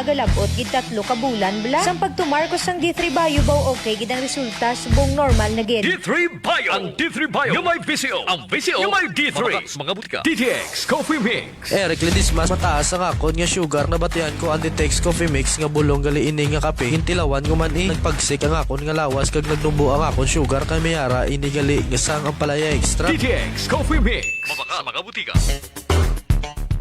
Galabot gid 3 ka bulan bla. Sang pagtumar ko sang D3 Bio baw okay gid ang resulta subong normal na gid. D3 Bio. Ang D3 Bio yung may Vizio. Ang Vizio yung may D3. Mga butika. DTX Coffee Mix. Eric Ledis mas mataas ang akon nga sugar na batian ko ang DTX Coffee Mix nga bulong gali ini nga kape. Hintilawan ko man nagpagsik ang akon nga lawas kag nagdumbo ang akon sugar kay mayara ini gali nga sang ang palaya extra. DTX Coffee Mix. Mabaka mga butika.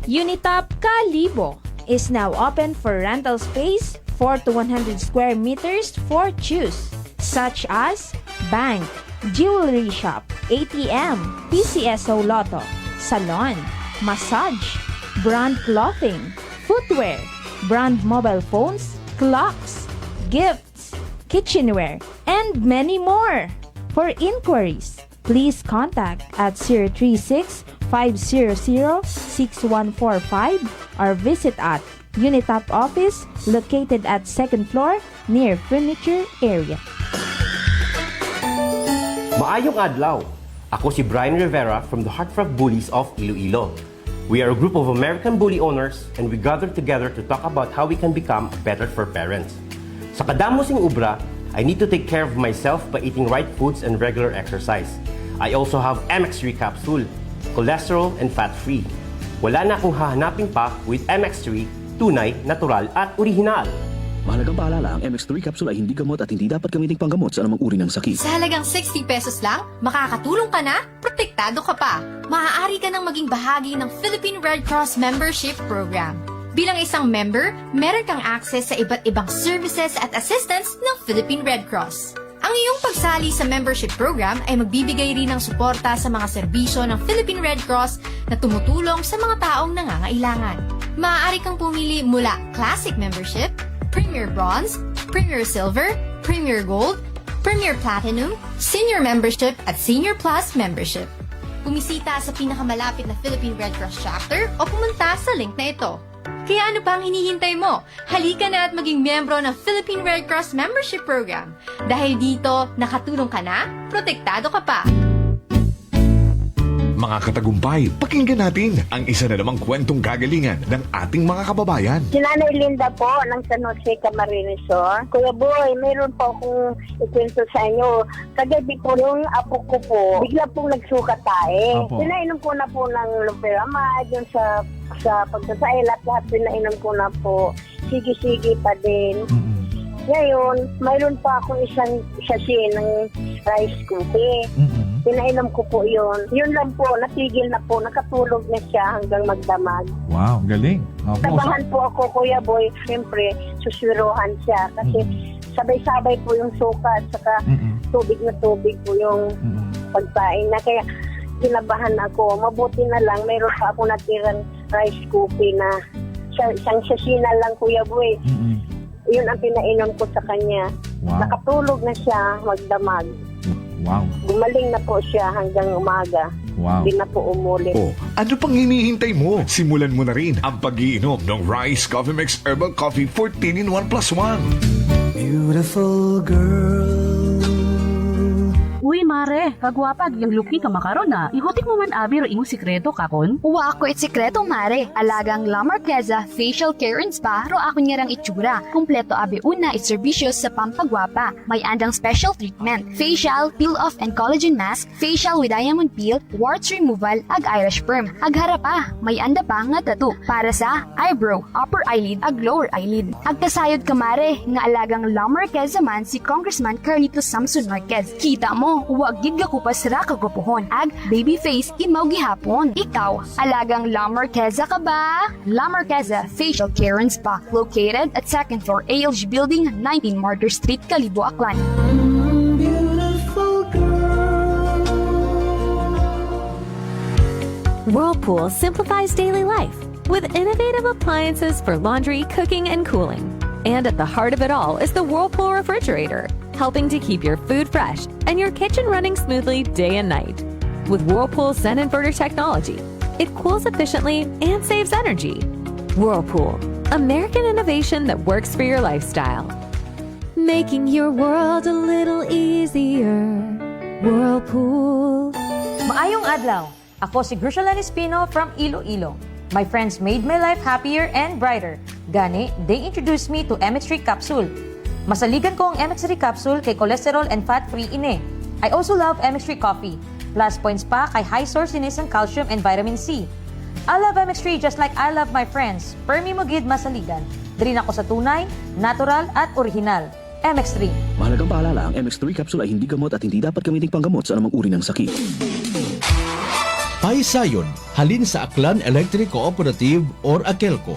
Unitop Kalibo is now open for rental space 4 to 100 square meters for choose, such as bank, jewelry shop, ATM, PCSO Lotto, salon, massage, brand clothing, footwear, brand mobile phones, clocks, gifts, kitchenware, and many more. For inquiries, please contact at 036-500-6145 or visit at Unitop office located at 2nd floor near furniture area. Maayong adlaw. Ako si Brian Rivera from the Heartfrog Bullies of Iloilo. We are a group of American bully owners and we gather together to talk about how we can become better for parents. Sa kadamosing ubra, I need to take care of myself by eating right foods and regular exercise. I also have MX3 capsule, cholesterol and fat-free. Wala na akong hahanapin pa with MX3, tunay, natural at orihinal. Mahalagang paalala, ang MX3 capsule ay hindi gamot at hindi dapat gamiting panggamot sa anumang uri ng sakit. Sa halagang 60 pesos lang, makakatulong ka na, protektado ka pa. Maaari ka nang maging bahagi ng Philippine Red Cross Membership Program. Bilang isang member, meron kang access sa iba't ibang services at assistance ng Philippine Red Cross. Ang iyong pagsali sa membership program ay magbibigay rin ng suporta sa mga serbisyo ng Philippine Red Cross na tumutulong sa mga taong nangangailangan. Maaari kang pumili mula Classic Membership, Premier Bronze, Premier Silver, Premier Gold, Premier Platinum, Senior Membership at Senior Plus Membership. Bumisita sa pinakamalapit na Philippine Red Cross chapter o pumunta sa link na ito. Kaya ano pa ang hinihintay mo? Halika na at maging miyembro ng Philippine Red Cross Membership Program. Dahil dito, nakatulong ka na, protektado ka pa. Mga katagumpay, pakinggan natin ang isa na namang kwentong gagalingan ng ating mga kababayan. Si Nanay Linda po ng San Jose Camarines Sur. Kuya Boy, mayroon po akong ikwento sa inyo. Kagabi po yung apo ko po, bigla pong nagsuka tayo. Pinainom ko na po ng Loperamide, yung sa pagsasail at lahat pinainom ko na po. Sige-sige pa din. Ngayon, mayroon pa akong isang sachet ng rice cookie. Pinainom ko po yun. Yun lang po, natigil na po. Nakatulog na siya hanggang magdamag. Wow, galing. Tabahan po ako, Kuya Boy. Siyempre, suswiruhan siya. Kasi sabay-sabay po yung suka at saka tubig na tubig po yung pagkain na. Kaya kinabahan ako. Mabuti na lang, mayroon pa ako natirang rice cookie na isang sasina lang, Kuya Boy. Yun ang pinainom ko sa kanya. Wow. Nakatulog na siya magdamag. Wow. Gumaling na po siya hanggang umaga. Wow. Hindi na po umulit. Oh, ano pang hinihintay mo? Simulan mo na rin ang pag-iinom ng Rice Coffee Mix Herbal Coffee 14 in 1 plus 1. Beautiful girl. Uy, mare, kagwapag, yung luki ka makaron na. Ihutik mo man abi ro imong sikreto kakon. Uwa ako sikreto, mare. Alagang La Marqueza Facial Care and Spa ro ako niyarang itsura. Kompleto abi una iserbisyo sa pampagwapa. May andang special treatment, facial, peel-off and collagen mask, facial with diamond peel, warts removal, ag Irish perm. Ag harapa, may anda pa nga tattoo para sa eyebrow, upper eyelid, ag lower eyelid. Ag kasayod ka, mare, nga alagang La Marqueza man si Congressman Carlito Samson Marquez. Kita mo, huwag gid ko pa sira kagwapuhon. Ag baby face imaw gihapon. Ikaw, alagang La Marqueza ka ba? La Marqueza Facial Care and Spa, located at 2nd floor ALG Building, 19 Martyr Street, Kalibo, Aklan. Whirlpool simplifies daily life with innovative appliances for laundry, cooking, and cooling. And at the heart of it all is the Whirlpool refrigerator, helping to keep your food fresh and your kitchen running smoothly day and night. With Whirlpool Sun Inverter technology, it cools efficiently and saves energy. Whirlpool, American innovation that works for your lifestyle. Making your world a little easier. Whirlpool. Maayong adlaw. Ako si Grushalan Espino from Iloilo. My friends made my life happier and brighter. Gani, they introduced me to MX3 capsule. Masaligan ko ang MX3 capsule kay cholesterol and fat-free ine. I also love MX3 coffee. Plus points pa kay high source inis ng calcium and vitamin C. I love MX3 just like I love my friends. Permi mo gid masaligan. Diri na ko sa tunay, natural at original. MX3. Mahalagang paalala, ang MX3 capsule ay hindi gamot at hindi dapat gamitin panggamot sa anumang uri ng sakit. Paisayon, halin sa Aklan Electric Cooperative or AKELCO.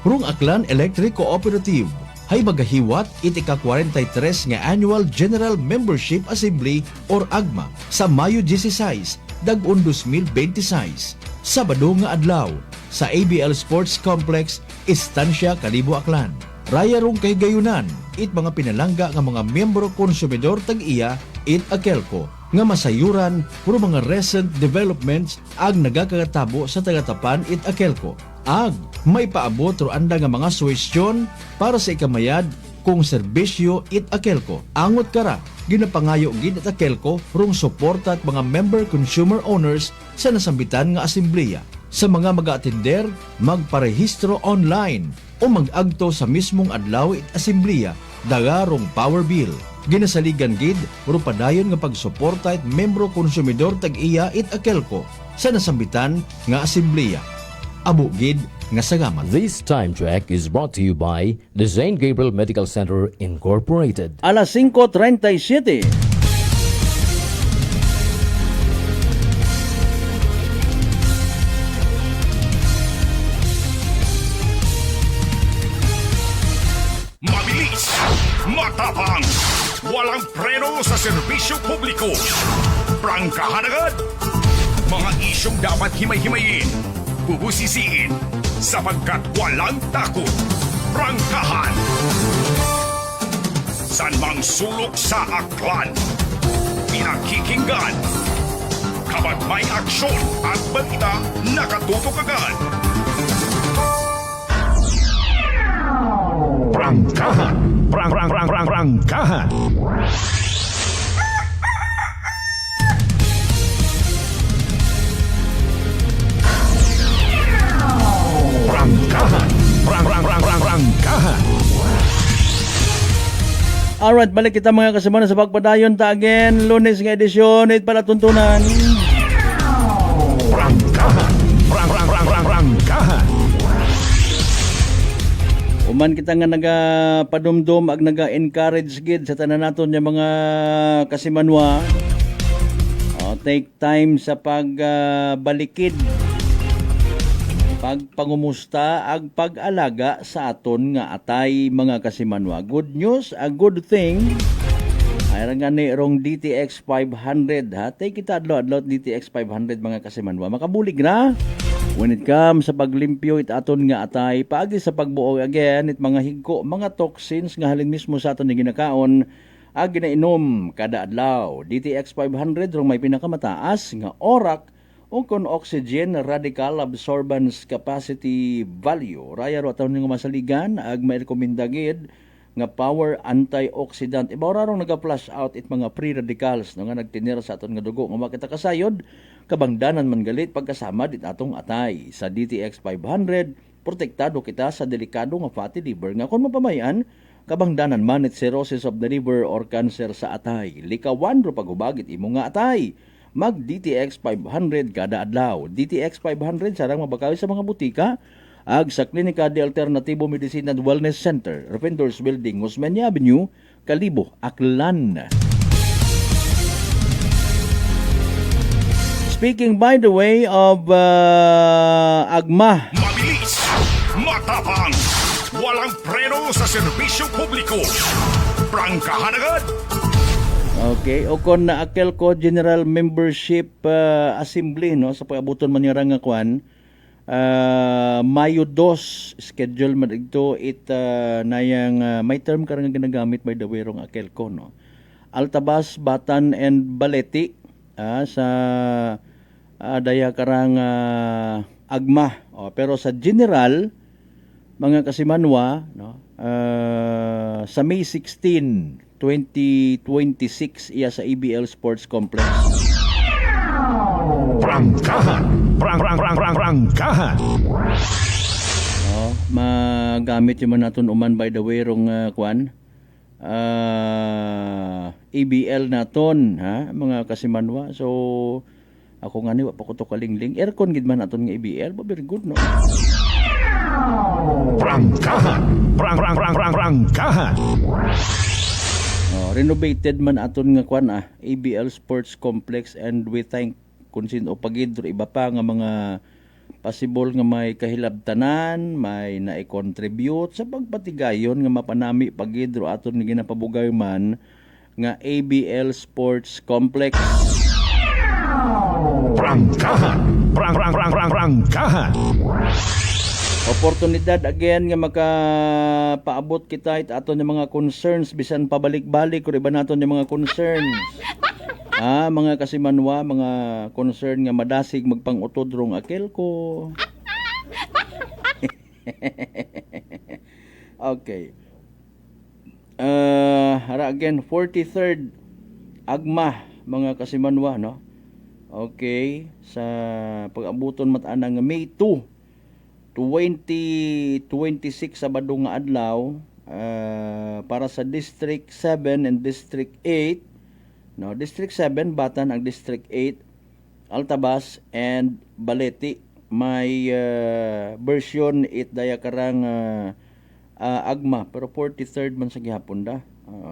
Rung Aklan Electric Cooperative, hay magahiwat ika-43 nga Annual General Membership Assembly or AGMA sa Mayo 16, dag-on 2026. Sabado nga adlaw sa ABL Sports Complex, Estancia, Kalibo, Aklan. Raya rong kay gayunan, mga pinalangga nga mga miyembro konsumidor tag-iya AKELCO nga masayuran puro mga recent developments ag nagakatabo sa tagatapan AKELCO. Ag may paabot ro anda nga mga suwestyon para sa ikamayad kung serbisyo AKELCO. Angot kara ginapangayo gid AKELCO rong suporta at mga member consumer owners sa nasambitan nga asembleya. Sa mga mag-atender, magparehistro online o mag-agto sa mismong adlaw asembleya dagarong power bill. Ginasaligan gid puro padayon nga pagsuporta at membro konsumidor tag-iya AKELCO sa nasambitan nga asembleya. Abo gid nga sagamat. This time check is brought to you by the St. Gabriel Medical Center Incorporated. Alas 5:37. Mabilis, matapang, walang preno sa serbisyo publiko. Prangkahan agad. Mga isyong dapat himay-himayin, bubusisiin, sapagkat walang takot. Prangkahan. San mang sulok sa aklan, pinakikinggan. Kapag may aksyon at balita, nakatutok agad. Prangkahan. Prangkahan. Prangkahan. Alright, balik kita mga kasama sa pagpadayon ta again. Lunes nga edisyon, it pala tuntunan. Prangkahan. Uman kita nga naga-padumdum ag naga-encourage gid sa tanan naton nga mga kasimanwa. take time sa pagbalikid, pagpangumusta ag pag-alaga sa aton nga atay mga kasimanwa. Good news, a good thing. Ay nga ni rong DTX 500 ha. Take kita adlaw DTX 500 mga kasimanwa. Makabulig na. When it comes sa paglimpyo it aton nga atay, paagi sa pagbuo again it mga higko, mga toxins nga halin mismo sa aton ni ginakaon ag ginainom kada adlaw. DTX 500 rong may pinakamataas nga orak o kon oxygen radical absorbance capacity value. Raya ro aton nga masaligan ag may rekomenda gid nga power antioxidant. Ibaw rarong naga-flush out it mga free radicals no, nga nagtinira sa aton nga dugo nga makita kasayod kabangdanan man galit pagkasama dit atong atay. Sa DTX 500 protektado kita sa delikado nga fatty liver nga kon mapamayan kabangdanan man it cirrhosis of the liver or cancer sa atay. Likawan ro paghubagit imo nga atay. Mag DTX 500 kada adlaw. DTX 500 sarang mabakawi sa mga butika ag sa Klinika de Alternativo Medicine and Wellness Center, Revendors Building, Osmeña Avenue, Kalibo, Aklan. Speaking by the way of Agma. Mabilis, matapang, walang preno sa serbisyo publiko. Prangkahan agad. Okay, o kon na Akelco General Membership Assembly no sa pag-abuton man nga nga kwan. Mayo 2 schedule man ito it nayang may term karang ginagamit by the way rong Akelco no. Altabas, Batan and Baleti sa daya karang Agma. Pero sa general mga kasimanwa no, sa May 16, 2026 iya sa ABL Sports Complex. Prangkahan. Prangkahan. Magamit yung naton uman by the way rong kwan. ABL naton ha mga kasimanwa. So ako nga ni wa pa ko to kalingling. Aircon gid man naton nga ABL, very good no. Prangkahan. Prangkahan. Renovated man aton nga kwan ABL Sports Complex and we thank kung sino pagidro iba pa nga mga possible nga may kahilabtanan, may na-contribute sa pagpatigayon nga mapanami pagidro aton nga ginapabugay man nga ABL Sports Complex. Prangkahan. Prangkahan. Oportunidad again nga makapaabot kita it aton nga mga concerns bisan pabalik-balik kung iba naton nga mga concerns. Mga kasimanwa, mga concern nga madasig magpang-utod rong Akelco. Okay. Hara again, 43rd Agma, mga kasimanwa, no? Okay. Sa pag-abuton mataana nga May 2, 2026 Sabado nga adlaw, para sa District 7 and District 8, no, District 7 Batan ang District 8 Altabas and Baleti may version it daya karang Agma pero 43rd man sa gihapon da.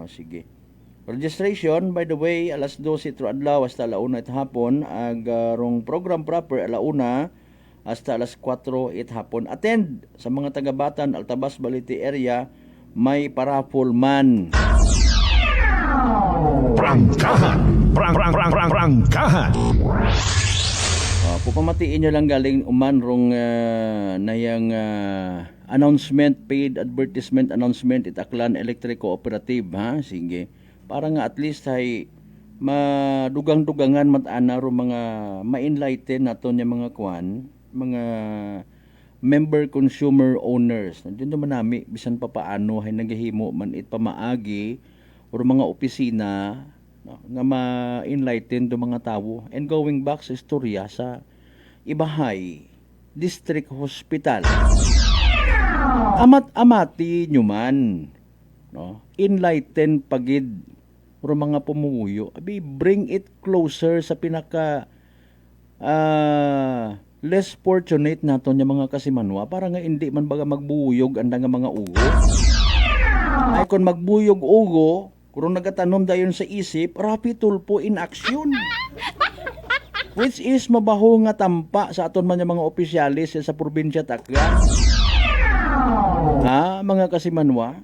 Sige. Registration by the way alas 12 ito adlaw hasta alauna it hapon ag rong program proper alauna hasta alas 4 it hapon. Attend sa mga taga Batan, Altabas, Baleti area may paraffol man. Prangkahan. Prangkahan. Pupamatiin nyo lang galing uman rong nayang announcement, paid advertisement announcement it Aklan Electric Cooperative ha. Sige. Para nga at least ay madugang-dugangan matana ro mga ma-enlighten naton yung mga kwan, mga member consumer owners. Nandiyan naman nami bisan pa paano hay nagahimo man it pamaagi or mga opisina no, nga ma-enlighten do mga tawo. And going back sa istorya sa Ibahay District Hospital, amat-amati nyo man no, enlighten pagid or mga pumuyo. Abi, bring it closer sa pinaka less fortunate naton yung mga kasimanwa para nga hindi man baga magbuyog anda nga mga ugo. Ay kung magbuyog ugo, kung nagatanom dayon sa isip, rapi tulpo in action. Which is mabaho nga tampa sa aton man yung mga opisyalis sa probinsya Tacloban. Mga kasimanwa,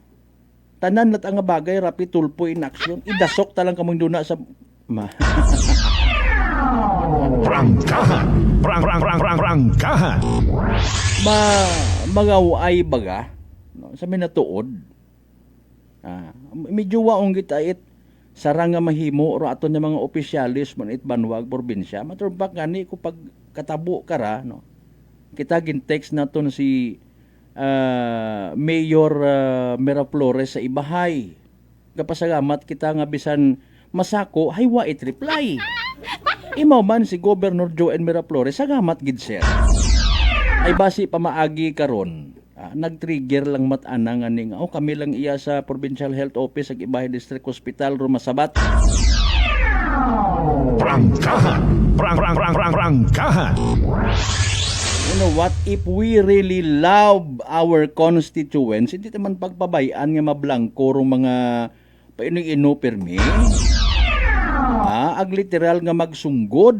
tanan lat ang bagay rapi tulpo in action. Idasok talang kamong duna sa Prangkahan! Prangkahan! Magaway baga no, sa minatuod. Medyo waong kita it sarang nga mahimo or aton nga mga opisyalis man it banwag probinsya. Maturbak gani ko pag katabo kara no. Kita gin-text naton si Mayor Miraflores sa Ibahay. Kapasalamat kita nga bisan masako hay wa it reply. Imaw man si Governor Joel Miraflores sagamat gid sir. Ay basi pamaagi karon. Nag-trigger lang mat-ana nga ning kami lang iya sa Provincial Health Office ag Ibahay District Hospital rumasabat. Prangkahan! Prangkahan! You know what, if we really love our constituents, hindi naman pagpabayaan nga mablangko rong mga paining-ino permi. Ag literal nga magsunggod.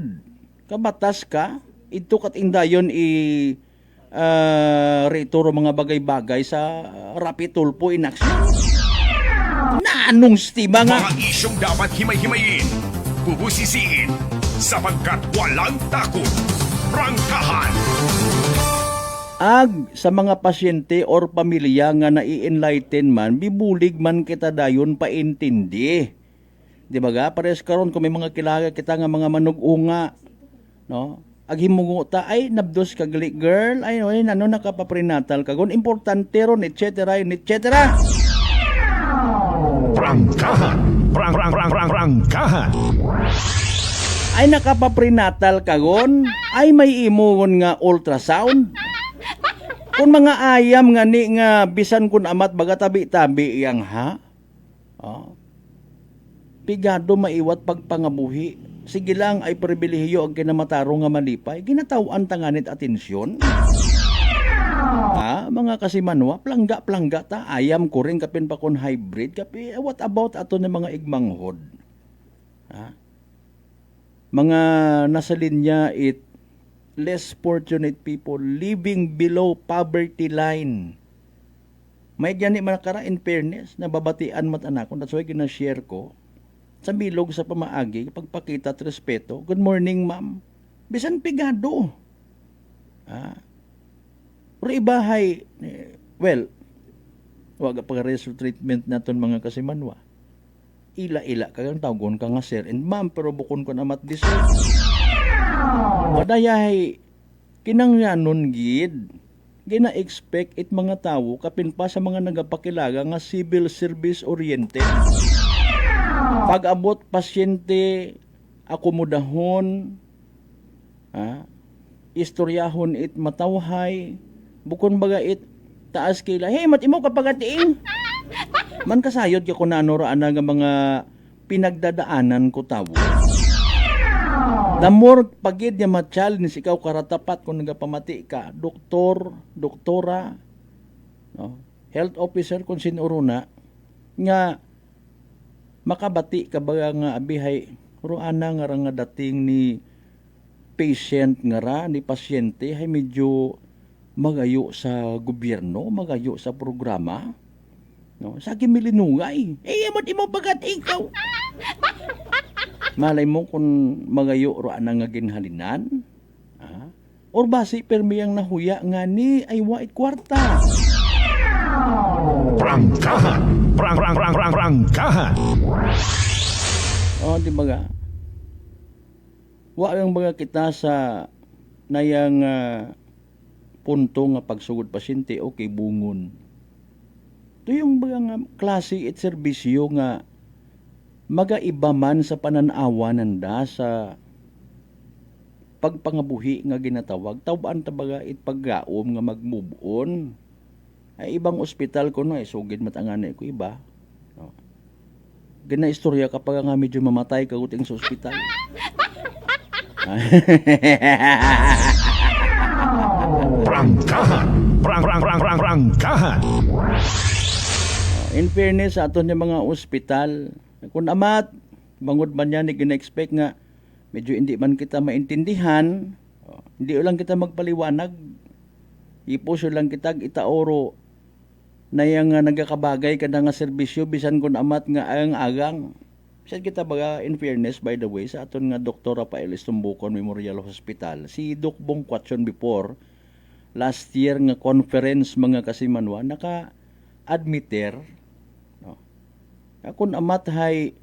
Kabatas ka, ito kat indayon rito ro mga bagay-bagay sa rapi tulpo in action. Anong stima nga? Mga isyong dapat himay-himayin, bubusisiin, sapagkat walang takot. Prangkahan! Ag sa mga pasyente or pamilya nga nai-enlighten man, bibulig man kita dayon paintindi. Di ba ga? Pares karon kung may mga kilala kita nga mga manug-unga, no? Ag himungo ta ay nabdos kagali girl, ay nano nakapaprenatal kagon importante ron etc. Prangkahan! Prangkahan! Ay nakapaprenatal kagon, ay may imuon nga ultrasound. Kung mga ayam nga ni nga bisan kun amat baga tabi-tabi iyang pigado maiwat pagpangabuhi. Sige lang ay pribilehiyo ang kinamatarong nga malipay. Ginatawaan tanganit atensyon. Mga kasimanwa, plangga ta. Ayam ko rin kapin pa kon hybrid. Kapi, what about ato ng mga igmanghod? Mga nasa linya it less fortunate people living below poverty line. May gani man kara in fairness, nababatian mat anak ko. That's why ginashare ko. Sa bilog sa pamaagi, pagpakita at respeto. Good morning, ma'am. Bisan pigado. Pero ibahay, wag pag-result treatment naton mga kasimanwa. Ila-ila kagang tawgon ka nga sir and ma'am, pero bukon ko namat deserve. Wadayahay, kinangyanon gid. Gina-expect it mga tao kapin pa sa mga nagapakilaga nga civil service oriented. Pag-abot pasyente, akomodahon, istoryahon it matawhay, bukon baga it taas kila, hey matimo kapagatiing. Man kasayod ka ko na anoraan nga mga pinagdadaanan ko tawo. The more pagid niya ma-challenge ikaw karatapat kung nagapamati ka, doktora, no? Health officer kung sinuruna, nga makabati ka ba nga abihay ruana nga dating ni patient nga ni pasyente hay medyo magayo sa gobyerno, magayo sa programa, no? Sa gimilinungay imo bagat ikaw malay mo kung magayo ruana nga ginhalinan or basi permiyang nahuya nga ni ay wait kwarta. Prangkahan! Prangkahan! Di ba nga? Wa yung mga kita sa nayang punto nga pagsugod pasyente okay bungon. Ito yung mga klase at serbisyo nga magaiba man sa pananawa nanda sa pagpangabuhi nga ginatawag. Tawaan tabaga it paggaom nga mag-move on. Ay ibang ospital ko no, sugid matanganay ko iba. No. Gina istorya kapag nga medyo mamatay ka uting sa ospital. Prangkahan! Prangkahan! In fairness sa aton yung mga ospital, kung amat, bangod man yan, gina-expect nga medyo hindi man kita maintindihan, hindi lang kita magpaliwanag, ipuso lang kita itaoro na yung nagakabagay ka na nga serbisyo bisan kun amat nga ang agang. Bisan kita baga, in fairness, by the way, sa aton nga Dr. Rafael Estumbukon Memorial Hospital, si Doc Bong Quatson before, last year nga conference mga kasimanwa, naka-admiter, no? Kung amat hay,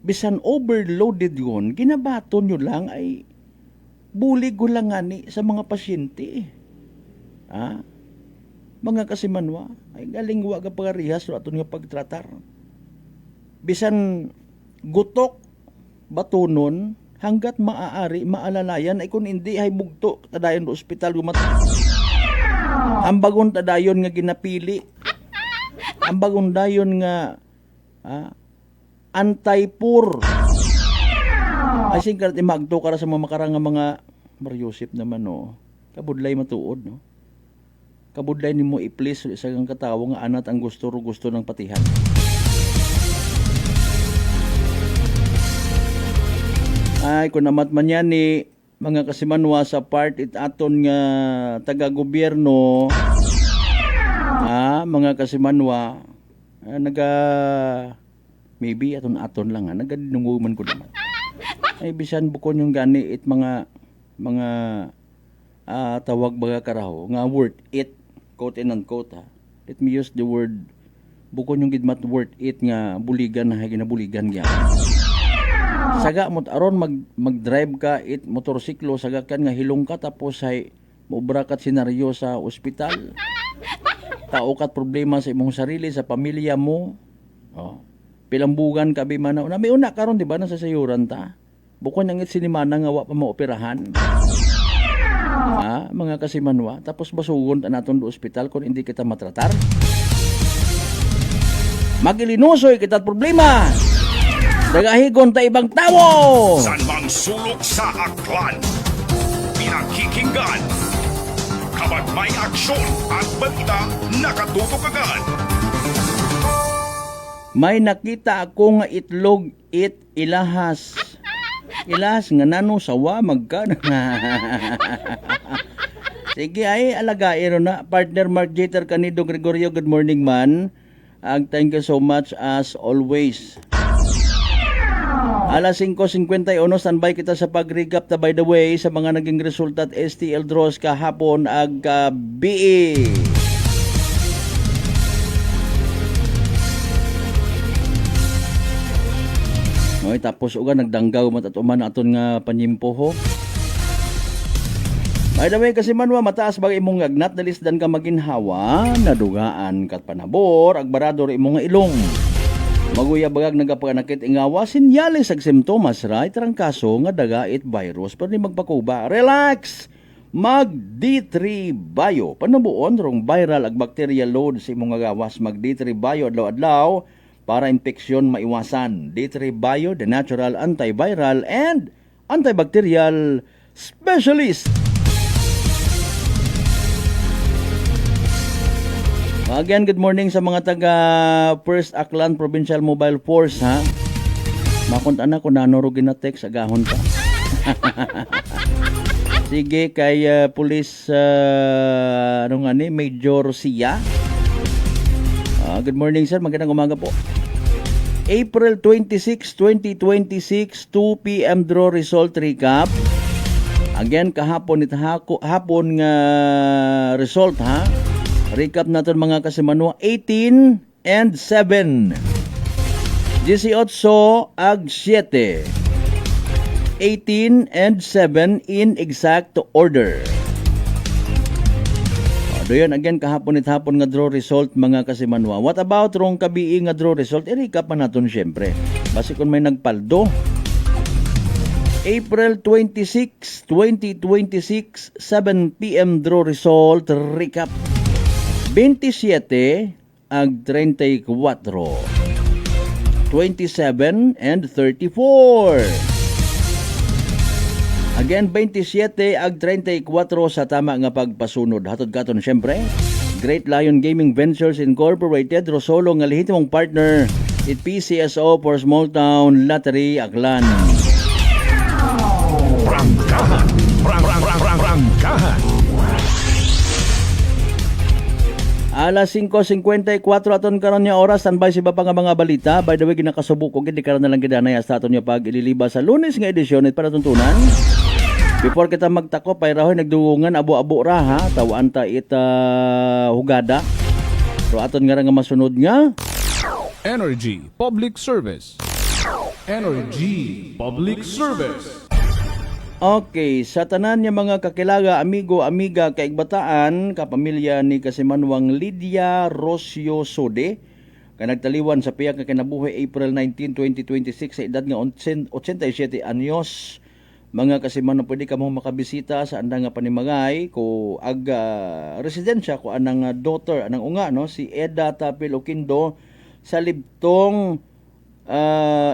bisan overloaded yun, ginabaton nyo lang ay bulig ko lang ni sa mga pasyente. Mga kasimanwa, ay galing wa ka pagarihas o aton nga pagtratar. Bisan gutok, batunon, hanggat maaari, maalalayan, ay kung hindi ay bugto, tadayon do ospital gumatay. Ang bagon tadayon nga ginapili. Ang bagon dayon nga anti-poor. Ay singkat imagto kara sa mga makarang nga mga Mariusip naman, no. Kabudlay matuod, no. Kabudlay nimo i-please sa kang katawo nga anat ang gusto ng patihan. Ay kung namat man yan ni mga kasimanwa sa part it aton nga taga-gobyerno, mga kasimanwa, maybe aton lang nagadinunguman ko naman. Ay bisan bukon yung gani it mga tawag baga karaho nga worth it, quote and unquote, let me use the word bukon yung gidmat worth it nga buligan na ginabuligan gyud. Saga mo aron mag-drive ka it motorsiklo, saga kan nga hilong ka tapos ay maubra kat senaryo sa ospital. Tao kat problema sa imong sarili, sa pamilya mo. Pilambugan ka bimana. May una karon di ba nasa sayuran ta? Bukon ang sinimana nga wa pa maoperahan. Mga kasimanwa, tapos basugon naton do ospital kung hindi kita matratar. Magilinusoy kita problema. Dagahigon ta ibang tawo. San mang sulok sa aklan, pinakikinggan, kabat may aksyon at balita nakatutok agad. May nakita ako nga itlog ilahas. Ilahas nga nano sawa magka. Sige ay alagairo na. Partner Mark Jeter Canido Gregorio, good morning man. Thank you so much as always. Alas 5:51, standby kita sa pag-recap ta by the way sa mga naging resulta at STL draws kahapon ag gabi. Oy, tapos uga nagdanggaw matatuman aton nga panyimpoho. By the way, kasi manwa mataas bagay imong agnat dalisdan ka maginhawa, nadugaan kat panabor, agbarador imong nga ilong. Maguya bagag nagapanakit ingawa, sinyales ag simptomas ra trangkaso nga daga it virus pero ni magpakuba. Relax. Mag D3 Bio. Panabuon rong viral ag bacterial load sa imong gawas. Mag D3 Bio adlaw-adlaw para infeksyon maiwasan. D3 Bio, the natural antiviral and antibacterial specialist. Again, good morning sa mga taga First Aklan Provincial Mobile Force, ha? Makunta na kung nanoro ginatext, agahon pa. Sige, kay Police Major Sia. Good morning, sir. Magandang umaga po. April 26, 2026, 2 p.m. draw result recap. Again, kahapon hapon nga result, ha? Recap natin mga kasimanwa, 18 and 7. 18 ag 7. 18 and 7 in exact order. Doon again kahapon nga draw result mga kasimanwa. What about rong kabii nga draw result? I-recap pa natin syempre. Basi kung may nagpaldo. April 26, 2026, 7 p.m. draw result recap. 27 ag 34. 27 and 34. Again, 27 ag 34 sa tama nga pagpasunod. Hatod katon syempre, Great Lion Gaming Ventures Incorporated, Rosolo nga lehitimong partner, it PCSO for Small Town Lottery Aklan. Prangkahan. Prangkahan. Alas 5:54 aton karon nga oras, standby si ba pa nga mga balita. By the way, ginakasubok hindi karon na lang gidanay hasta aton nga pag ililiba sa Lunes nga edisyon it para tuntunan. Before kita magtakop ay rahoy nagdugungan abo-abo ra ha, tawaan ta ita hugada. Pero aton nga masunod nga Energy Public Service. Energy Public Service. Okay, sa tanan niya mga kakilaga, amigo, amiga, kaigbataan, kapamilya ni Kasimanwang Lydia Rocio Sode, kanagtaliwan sa piyak nga kinabuhi April 19, 2026 sa edad nga 87 anyos. Mga Kasimanwang, pwede ka mong makabisita sa andang nga panimagay ko residensya ko anang daughter, anang unga, no? Si Eda Tapil Oquindo sa Libtong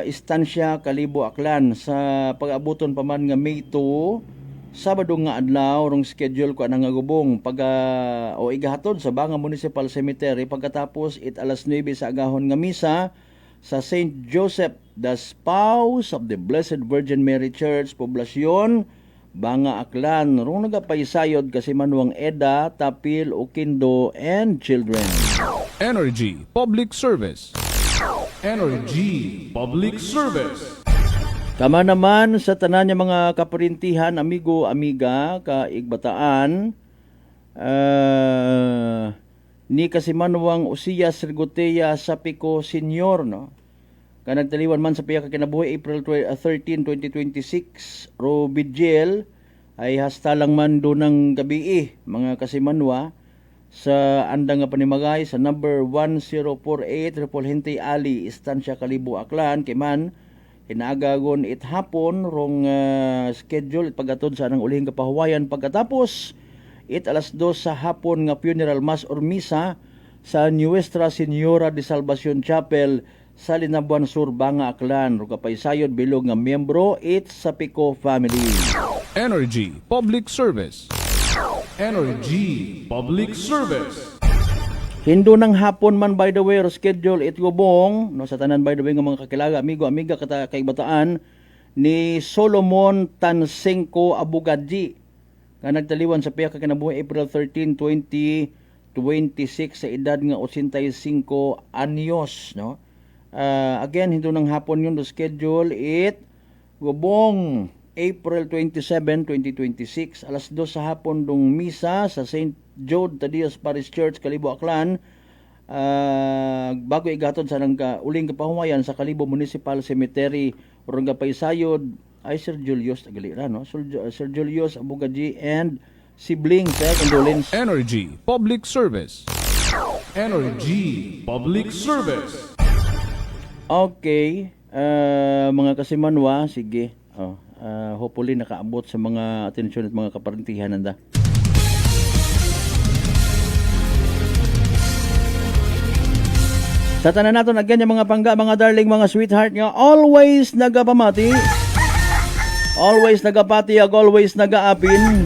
Istansya Kalibo Aklan sa pag-abuton pa man nga May 2 Sabado nga adlaw rong schedule ko anang gubong o igahatod sa Banga Municipal Cemetery pagkatapos alas 9 sa agahon nga misa sa St. Joseph the Spouse of the Blessed Virgin Mary Church, Poblasyon Banga Aklan. Rong nagapaysayod Kasimanwang Eda Tapil Oquindo and children. Energy Public Service. Energy Public Service. Kama naman sa tanan niya mga kaparintihan, amigo, amiga, kaigbataan, ni Kasimanwang Usias Rigotea Sapico Senior, no? Kanagtaliwan man sa piyak kinabuhi April 13, 2026, Robidjel ay hasta lang man do ng gabi mga Kasimanwa sa andang nga panimagay sa number 1048 Repolhente Ali, Estancia Kalibo, Aklan. Kiman inaagagon hapon rong schedule pagatod sa anang ulihing kapahuwayan pagkatapos alas 2 sa hapon nga funeral mass or misa sa Nuestra Señora de Salvacion Chapel sa Linabuan Sur, Banga Aklan. Rong kapaysayod bilog nga miyembro sa Pico family. Energy Public Service. Energy Public Service. Hindo ng hapon man by the way schedule gubong no sa tanan by the way nga mga kakilaga, amigo, amiga, kaigbataan ni Solomon Tansenko Abugadji kanagtaliwan sa piyak kinabuhi April 13, 2026 sa edad nga 85 anyos, no? Again, hindo ng hapon yun schedule gubong April 27, 2026, alas 2 sa hapon dong misa sa St. Jude Tadios Parish Church, Kalibo, Aklan. Bago igatod sa uling kapahumayan sa Kalibo Municipal Cemetery, urang kapaysayod ay Sir Julius Agalira, no? Sir Julius Abugadji and siblings, condolence. Energy Public Service. Energy Public Service. Okay, mga Kasimanwa, sige. Hopefully nakaabot sa mga atensyon at mga kaparintihan nanda. Sa tanan naton again yung mga pangga, mga darling, mga sweetheart nga always nagapamati, always nagapati, always nagaapin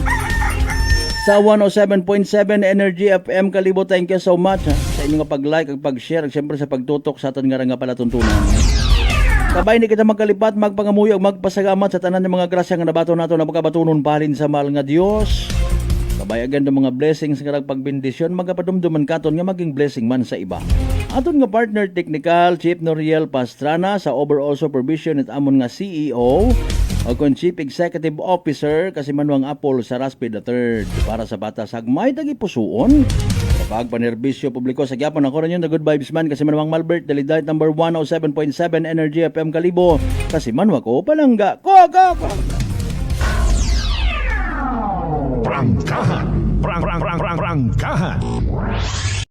sa 107.7 Energy FM Kalibo. Thank you so much sa inyong pag-like at pag-share at syempre sa pagtutok sa aton nga palatuntunan. Kabay ni kita magkalipat, magpangamuyo, magpasagamat sa tanan ng mga grasya nga nabato nato na magkabatunon palin sa mahal nga Dios. Kabay agad ng mga blessings nga pagbendisyon, magapadumduman katon nga maging blessing man sa iba. Aton nga partner technical, Chief Noriel Pastrana sa overall supervision at amon nga CEO o kon Chief Executive Officer Kasimanwang Apple sa Raspe III para sa bata sagmay tagipusoon. Kapag panerbisyo publiko sa Gyapon, ako rin yun, the good vibes man, Kasimanwang Malbert, Daliday number 107.7 Energy FM Kalibo, Kasimanwa ko palangga. Prangkahan. Prangkahan.